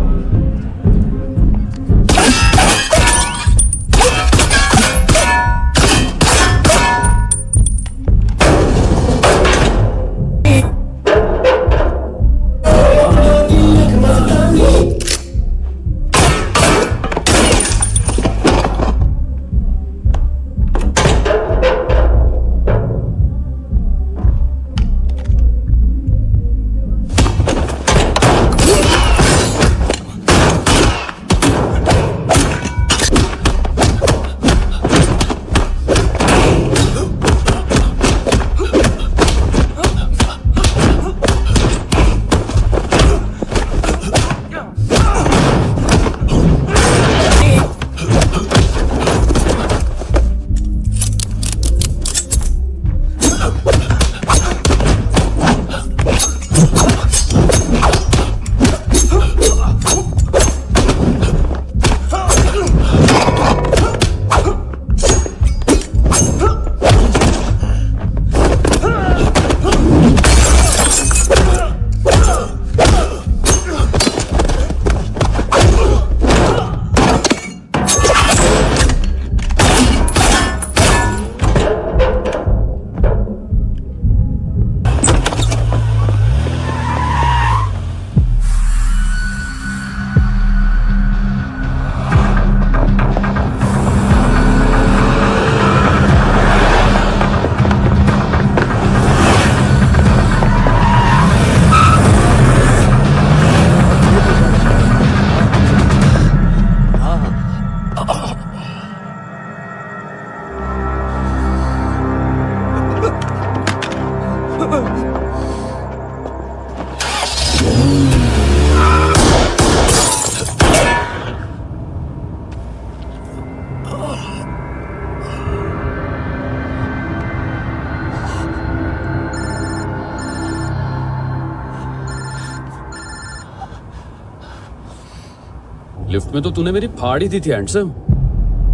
लिफ्ट में तो तूने मेरी फाड़ ही दी थी हैंडसम।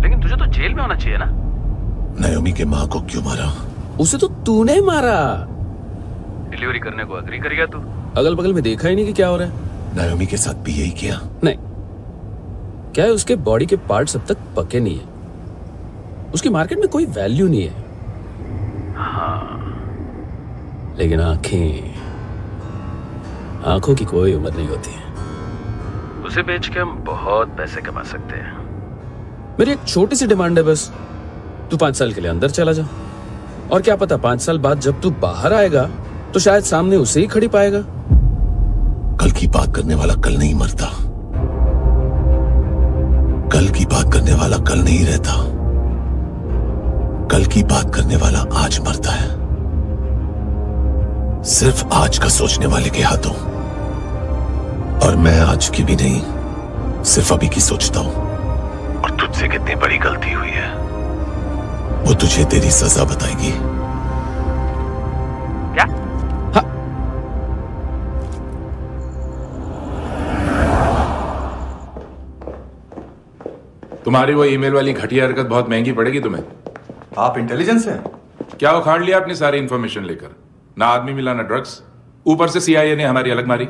लेकिन तुझे तो जेल में होना चाहिए ना। नायोमी के माँ को क्यों मारा? उसे तो तूने मारा। डिलीवरी करने को अग्री कर गया तू। अगल बगल में देखा ही नहीं कि क्या हो रहा है। नायोमी के साथ भी यही किया? नहीं, क्या है उसके बॉडी के पार्ट्स अब तक पके नहीं है, उसकी मार्केट में कोई वैल्यू नहीं है। हाँ, लेकिन आंखों की कोई उम्र नहीं होती है। उसे बेच के हम बहुत पैसे कमा सकते हैं। मेरी एक छोटी सी डिमांड है बस, तू 5 साल के लिए अंदर चला जा, और क्या पता 5 साल बाद जब तू बाहर आएगा तो शायद सामने उसे ही खड़ी पाएगा। कल की बात करने वाला कल नहीं मरता, कल की बात करने वाला कल नहीं रहता, कल की बात करने वाला आज मरता है। सिर्फ आज का सोचने वाले के हाथों। और मैं आज की भी नहीं, सिर्फ अभी की सोचता हूं। और तुझसे कितनी बड़ी गलती हुई है वो तुझे तेरी सजा बताएगी। क्या? हाँ। तुम्हारी वो ईमेल वाली घटिया हरकत बहुत महंगी पड़ेगी तुम्हें। आप इंटेलिजेंस हैं? क्या उखाड़ लिया अपनी सारी इंफॉर्मेशन लेकर? ना आदमी मिला ना ड्रग्स, ऊपर से सीआईए ने हमारी अलग मारी।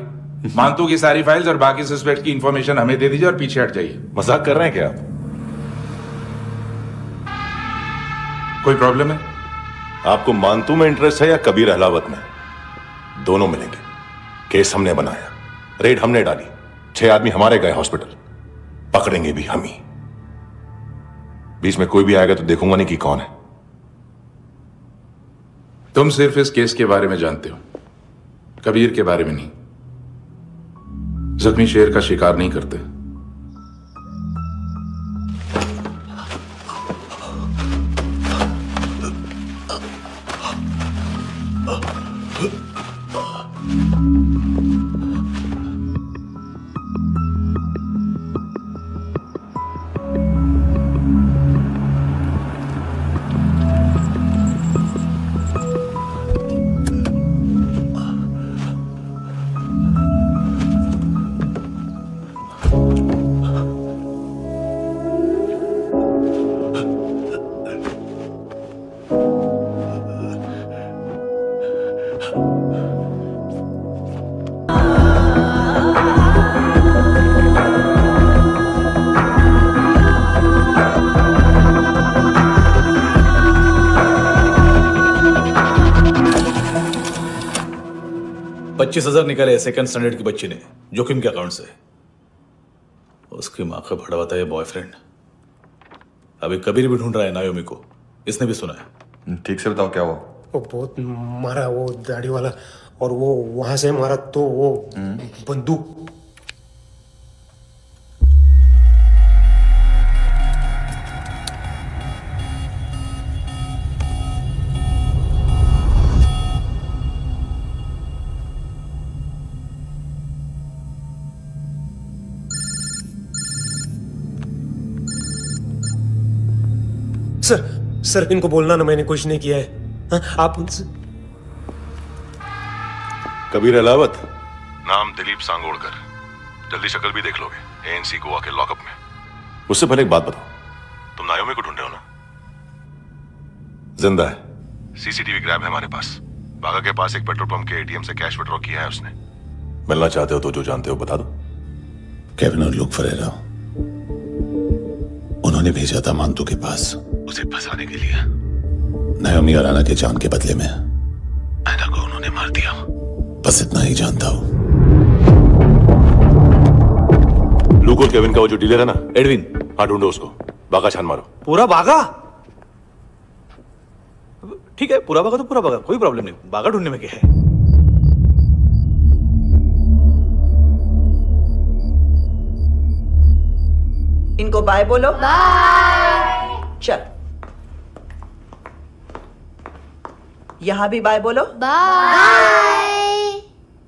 मानतू की सारी फाइल्स और बाकी सस्पेक्ट की इंफॉर्मेशन हमें दे दीजिए और पीछे हट जाइए। मजाक कर रहे हैं क्या आप? कोई प्रॉब्लम है? आपको मानतू में इंटरेस्ट है या कबीर अहलावत में? दोनों मिलेंगे। केस हमने बनाया, रेड हमने डाली, 6 आदमी हमारे गए हॉस्पिटल, पकड़ेंगे भी हम ही। बीच में कोई भी आएगा तो देखूंगा नहीं कि कौन है। तुम सिर्फ इस केस के बारे में जानते हो, कबीर के बारे में नहीं। जख्मी शेर का शिकार नहीं करते। $25,000 निकाले सेकंड स्टैंडर्ड की बच्ची ने जोखिम के अकाउंट से। उसकी मां का भड़वाता है बॉयफ्रेंड। अभी कबीर भी ढूंढ रहा है नायोमी को, इसने भी सुना है। ठीक से बताओ क्या हुआ? वो बहुत मारा, वो दाढ़ी वाला, और वो वहां से मारा तो वो बंदूक। सर इनको बोलना ना मैंने कुछ नहीं किया है। हाँ, आप उनसे। कबीर अहलावत, नाम दिलीप सांगोड़कर। जल्दी शक्ल भी देख लोगे एएनसी गोवा के लॉकअप में। उससे पहले एक बात बताओ, तुम नायोमी को ढूंढ रहे हो ना? जिंदा है, सीसीटीवी ग्रैब है हमारे पास। बागा के पास एक पेट्रोल पंप के एटीएम से कैश विड्रॉ किया है उसने। मिलना चाहते हो तो जो जानते हो बता दो। केविन और लुक फरेरा, उन्होंने भेजा था मानतू के पास उसे फंसाने के लिए। नायोमी और आना के जान के बदले में ऐना को उन्होंने मार दिया। बस इतना ही जानता हूं। लुक और केविन का वो जो डीलर है ना, एडविन, हाँ ढूंढो उसको। बागा छान मारो। पूरा बागा? ठीक है, पूरा बागा तो पूरा बागा, कोई प्रॉब्लम नहीं। बागा ढूंढने में क्या है? इनको बाय बोलो। बाय। चल, यहां भी बाय बोलो। बाय।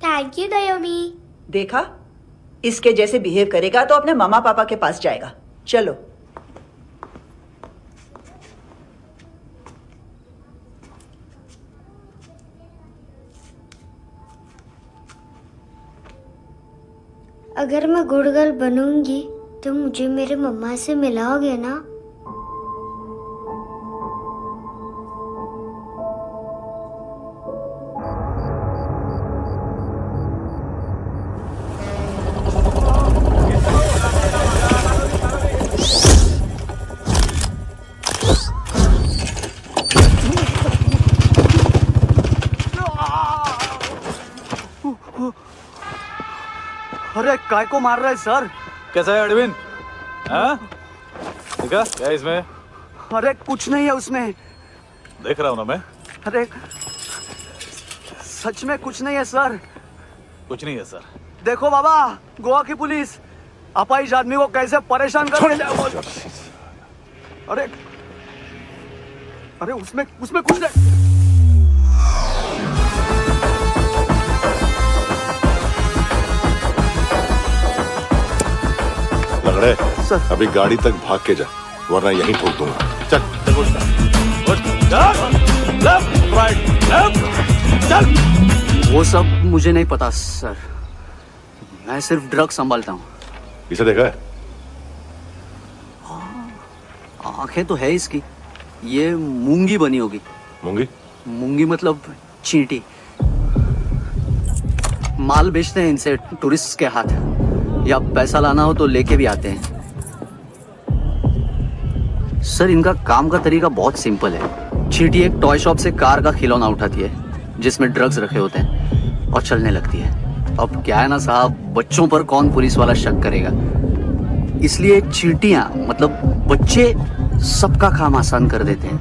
Thank you नायोमी। देखा, इसके जैसे बिहेव करेगा तो अपने मामा पापा के पास जाएगा। चलो। अगर मैं गुड गर्ल बनूंगी तो मुझे मेरे मम्मा से मिलाओगे ना? अरे काय को मार रहा है सर? कैसा है अरविंद? हाँ? देखा क्या है इसमें? अरे कुछ नहीं है उसमें। देख रहा हूँ ना मैं। अरे सच में कुछ नहीं है सर। कुछ नहीं है सर। देखो बाबा, गोवा की पुलिस अपाहिज आदमी को कैसे परेशान कर रही है। अरे अरे उसमें कुछ नहीं। लंगड़े, अभी गाड़ी तक भाग के जा, वरना यहीं ठोक दूंगा। चल। वो सब मुझे नहीं पता सर, मैं सिर्फ ड्रग संभालता हूँ। इसे देखा है? आंखें तो है इसकी, ये मूंगी बनी होगी। मूंगी? मूंगी मतलब चींटी। माल बेचते हैं इनसे टूरिस्ट के हाथ, या पैसा लाना हो तो लेके भी आते हैं। सर इनका काम का तरीका बहुत सिंपल है। चींटी एक टॉय शॉप से कार का खिलौना उठाती है जिसमें ड्रग्स रखे होते हैं और चलने लगती है। अब क्या है ना साहब, बच्चों पर कौन पुलिस वाला शक करेगा, इसलिए चींटियां मतलब बच्चे सबका काम आसान कर देते हैं।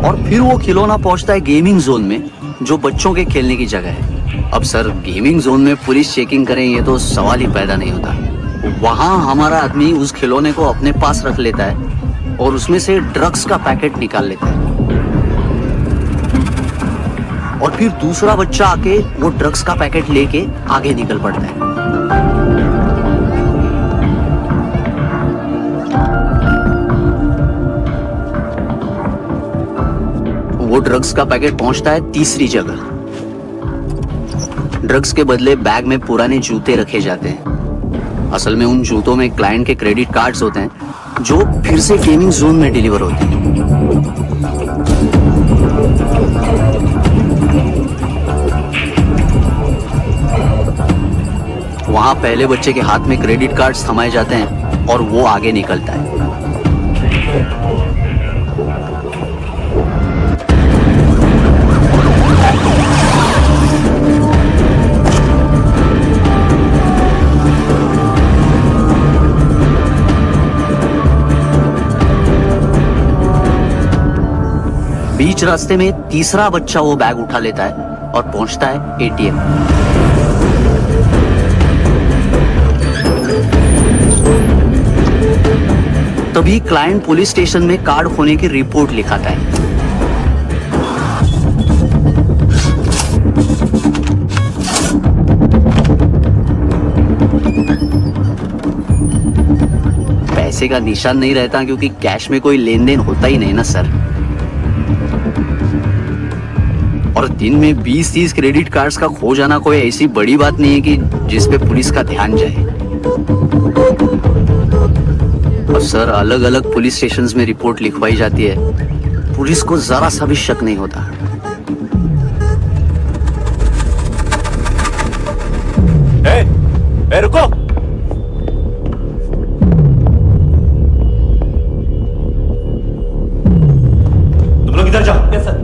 और फिर वो खिलौना पहुंचता है गेमिंग जोन में, जो बच्चों के खेलने की जगह है। अब सर गेमिंग जोन में पुलिस चेकिंग करे ये तो सवाल ही पैदा नहीं होता। वहां हमारा आदमी उस खिलौने को अपने पास रख लेता है और उसमें से ड्रग्स का पैकेट निकाल लेता है, और फिर दूसरा बच्चा आके वो ड्रग्स का पैकेट लेके आगे निकल पड़ता है। वो ड्रग्स का पैकेट पहुंचता है तीसरी जगह। ड्रग्स के बदले बैग में पुराने जूते रखे जाते हैं। असल में उन जूतों में क्लाइंट के क्रेडिट कार्ड्स होते हैं जो फिर से गेमिंग जोन में डिलीवर होते हैं। वहां पहले बच्चे के हाथ में क्रेडिट कार्ड्स थमाए जाते हैं और वो आगे निकलता है। बीच रास्ते में तीसरा बच्चा वो बैग उठा लेता है और पहुंचता है एटीएम। तभी क्लाइंट पुलिस स्टेशन में कार्ड खोने की रिपोर्ट लिखाता है। पैसे का निशान नहीं रहता क्योंकि कैश में कोई लेन देन होता ही नहीं ना सर। और दिन में 20-30 क्रेडिट कार्ड्स का खो जाना कोई ऐसी बड़ी बात नहीं है कि जिस पे पुलिस का ध्यान जाए। और सर अलग अलग पुलिस स्टेशंस में रिपोर्ट लिखवाई जाती है, पुलिस को जरा सा भी शक नहीं होता। रुको, तुम लोग इधर जाओ। Yes sir.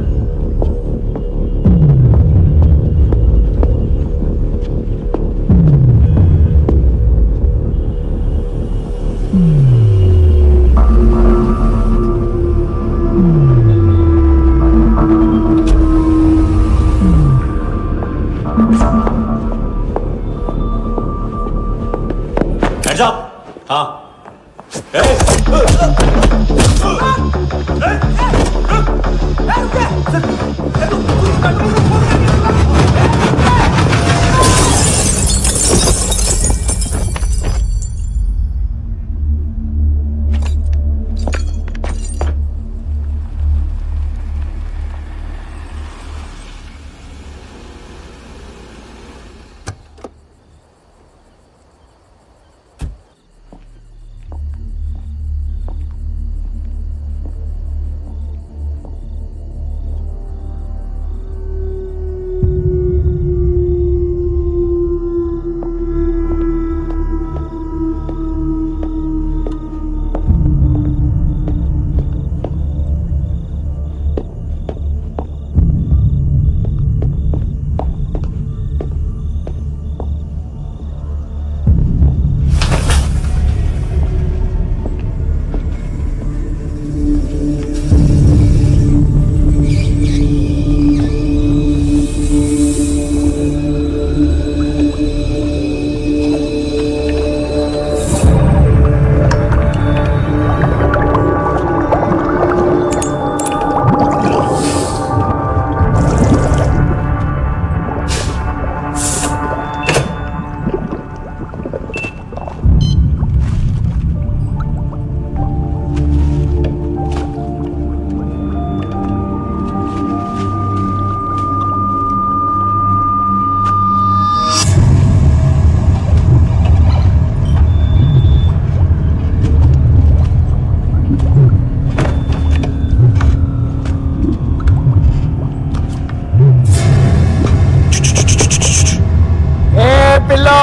पिल्लो।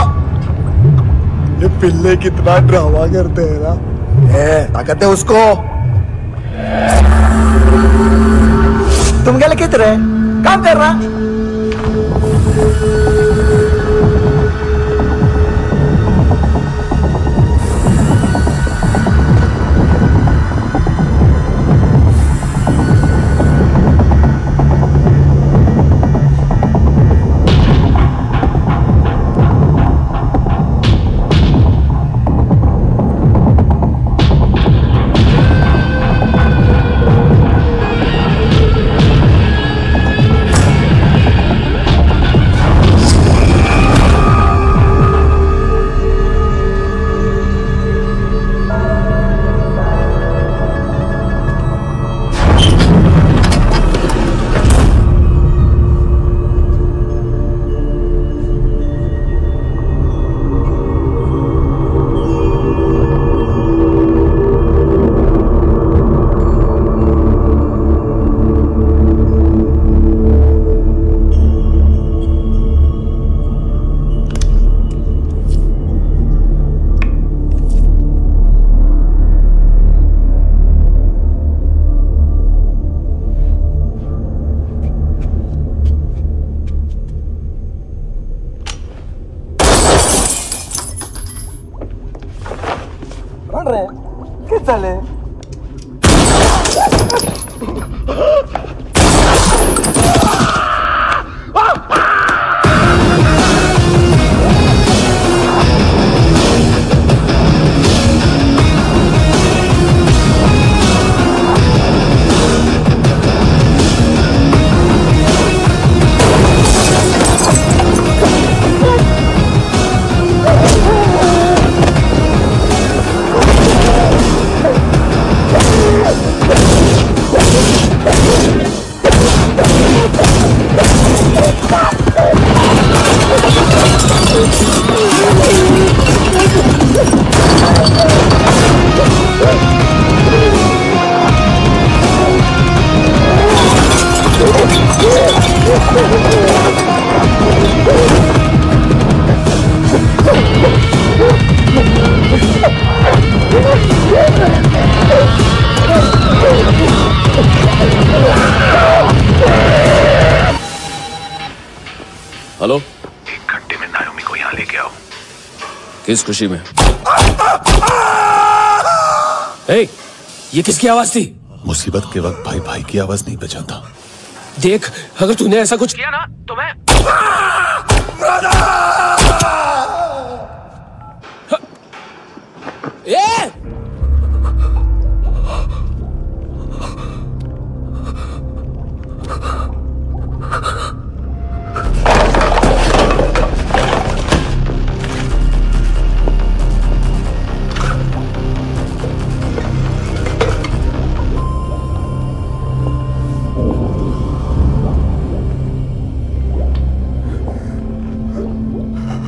ये पिल्ले कितना ड्रामा करते हैं ना। ताकत है उसको। तुम क्या लिखित रहे? काम कर रहा। चले हेलो, 1 घंटे में नायोमी को यहाँ लेके आओ। किस खुशी में? ए, ये किसकी आवाज थी? मुसीबत के वक्त भाई भाई की आवाज नहीं पहचानता। देख, अगर तूने ऐसा कुछ किया ना तो मैं ए!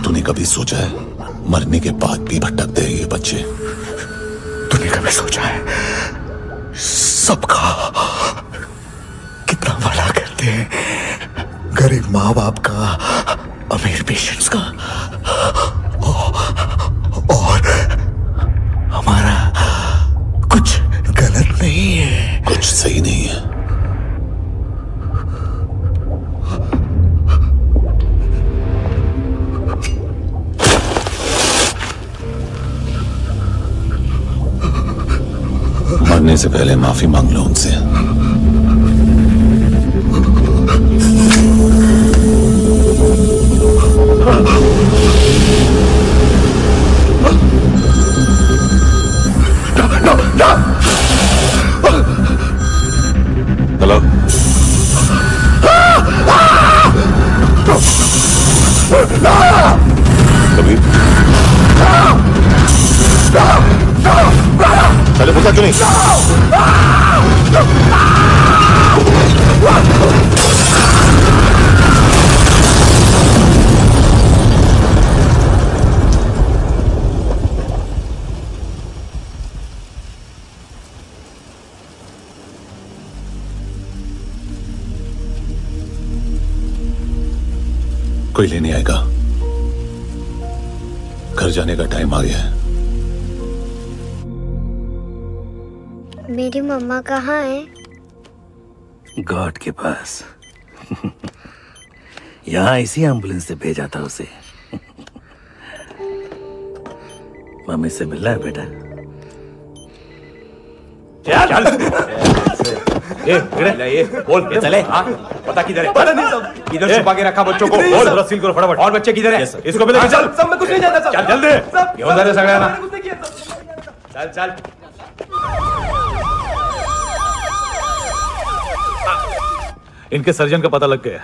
तूने कभी सोचा है मरने के बाद भी भटकते हैं ये बच्चे? तूने कभी सोचा है सबका कितना भला करते हैं, गरीब माँ बाप का, अमीर पेशेंट्स का, और हमारा कुछ गलत नहीं है, कुछ सही नहीं है। मरने से पहले माफी मांग लो उनसे। हेलो, कबीर, चले पूछा क्यों नहीं? कोई लेने आएगा? घर जाने का टाइम आ गया है। मेरी मम्मा कहाँ है? गॉड के पास। यहाँ इसी एम्बुलेंस से भेजा था उसे। मम्मी से मिलना है बेटा। चल ये बोल ये चले। हाँ पता किधर है? पता नहीं सब। इधर छुपा के रखा बच्चों को। बोल थोड़ा सील करो फटाफट। और बच्चे किधर है? इसको भी लेके चल। सब मैं कुछ नहीं जानता। चल जल्दी। क्यों अंदर सगड़ा ना? चल चल। इनके सर्जन का पता लग गया।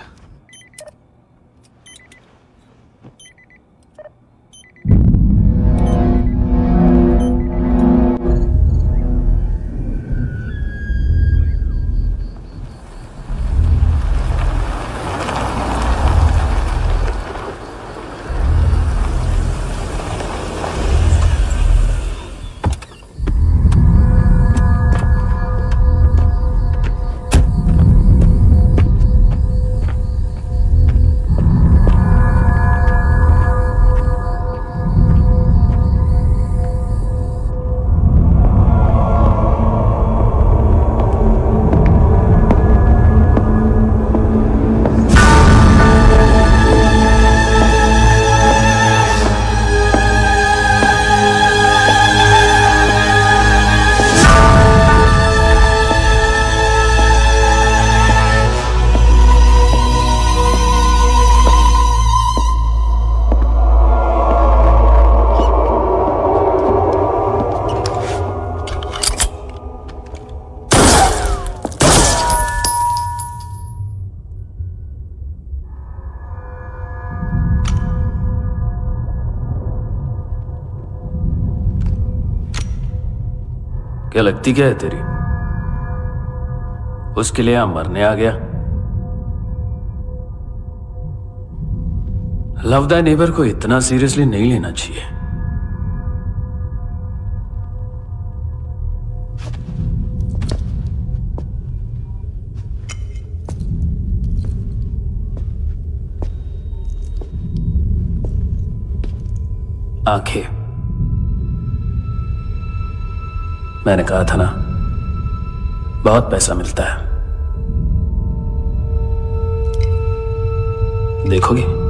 क्या लगती क्या है तेरी? उसके लिए यहां मरने आ गया? लव द नेबर को इतना सीरियसली नहीं लेना चाहिए। आंखें, मैंने कहा था ना, बहुत पैसा मिलता है। देखोगे?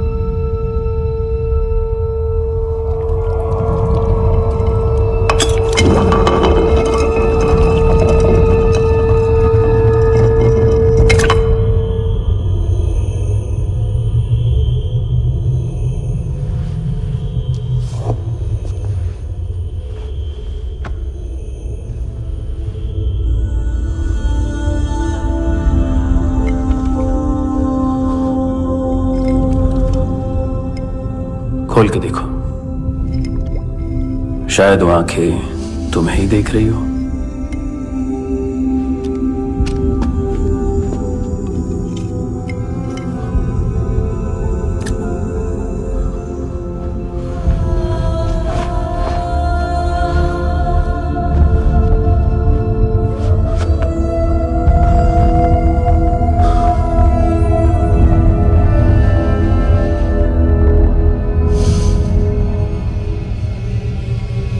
खोल के देखो, शायद वो आंखें तुम्हें ही देख रही हो।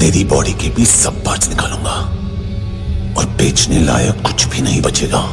तेरी बॉडी के भी सब पार्ट्स निकालूंगा और बेचने लायक कुछ भी नहीं बचेगा।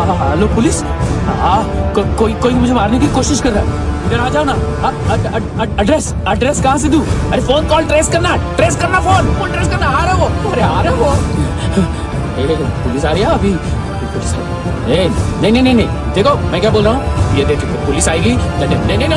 Hello police. कोई मुझे मारने की कोशिश कर रहा है, इधर आ जाओ ना। एड्रेस कहाँ से दूं? अरे फोन कॉल ट्रेस करना फोन ट्रेस करना। आ रहा वो, अरे आ रहा वो। पुलिस आ रही है अभी पुलिस आ रही है। नहीं, देखो मैं क्या बोल रहा हूँ, ये देखो पुलिस आएगी। नहीं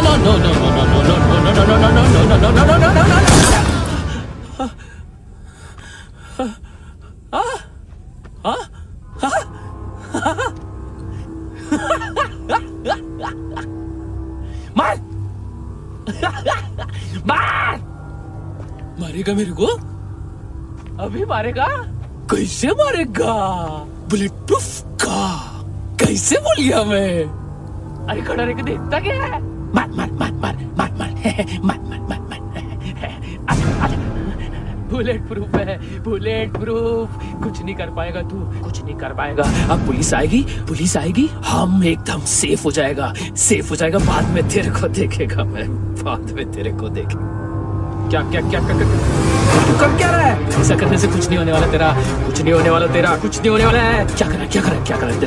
मारेगा मेरे को, अभी मारेगा। कैसे मारेगा? बुलेट प्रूफ का कैसे बोल गया मैं? अरे खड़ा रह के देखता क्या है? मार बुलेट प्रूफ है, बुलेट प्रूफ। कुछ नहीं कर पाएगा तू, कुछ नहीं कर पाएगा। अब पुलिस आएगी, हम एकदम सेफ हो जाएगा। बाद में तेरे को देखेगा मैं, बाद में तेरे को देखेगा। क्या तू कर क्या रहा है? ऐसा करने से कुछ नहीं होने वाला तेरा, कुछ नहीं होने वाला है। क्या कर रहा है?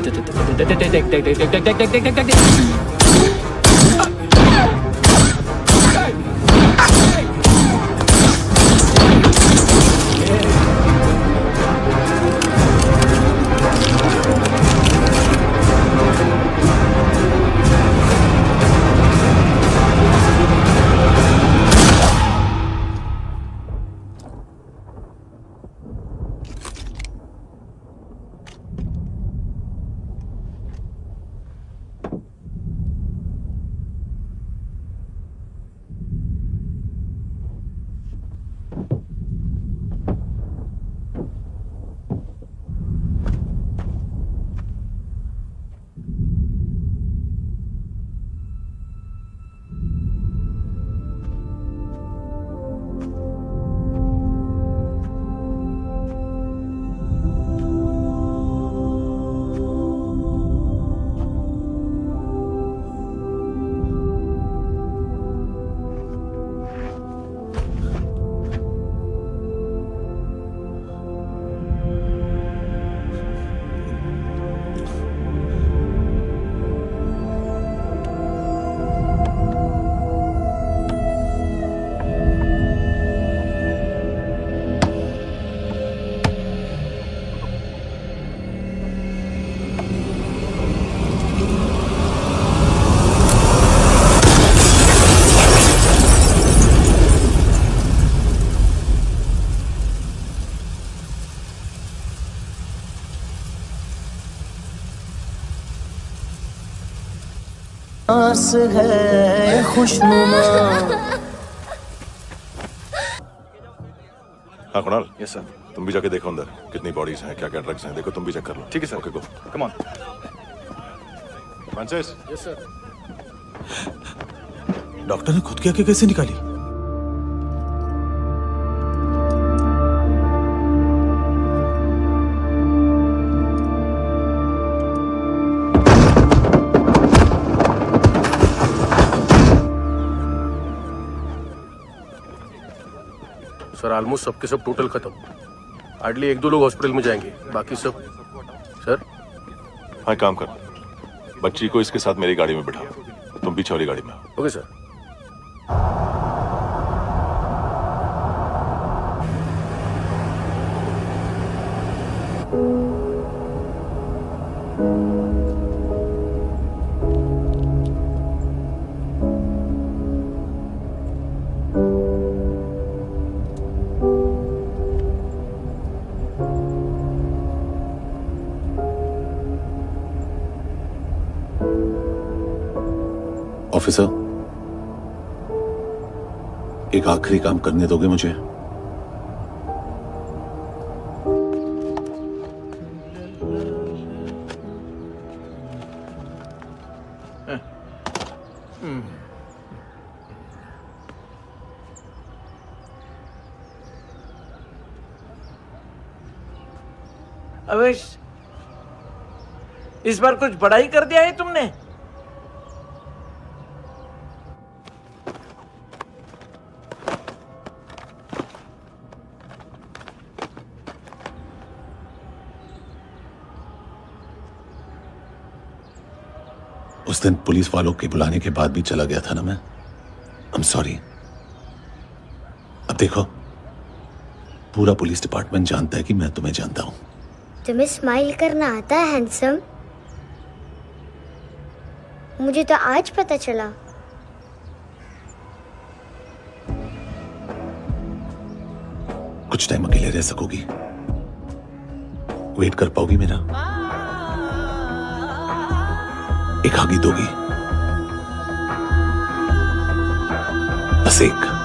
आस है खुशनुमा। हाँ कुणाल। Yes sir. तुम भी जाके देखो अंदर कितनी बॉडीज हैं, क्या क्या ड्रग्स हैं, देखो तुम भी चेक कर लो। ठीक है sir. Okay go, come on. Francis. Yes sir. Doctor ने खुद की आंखें कैसे निकाली? सर ऑलमोस्ट सबके सब टोटल खत्म। हार्डली 1-2 लोग हॉस्पिटल में जाएंगे, बाकी सब। सर हाँ काम कर, बच्ची को इसके साथ मेरी गाड़ी में बिठा, तुम पीछे वाली गाड़ी में। Okay sir. ऑफिसर, एक आखिरी काम करने दोगे मुझे? अवेश, इस बार कुछ बड़ा ही कर दिया है तुमने। उस दिन पुलिस वालों के बुलाने के बाद भी चला गया था ना मैं। I am sorry. अब देखो, पूरा पुलिस डिपार्टमेंट जानता है कि मैं तुम्हें जानता हूं। तुम्हें स्माइल करना आता है हैंडसम? मुझे तो आज पता चला। कुछ टाइम अकेले रह सकोगी? वेट कर पाओगी मेरा? एक आगी दोगी? बस एक।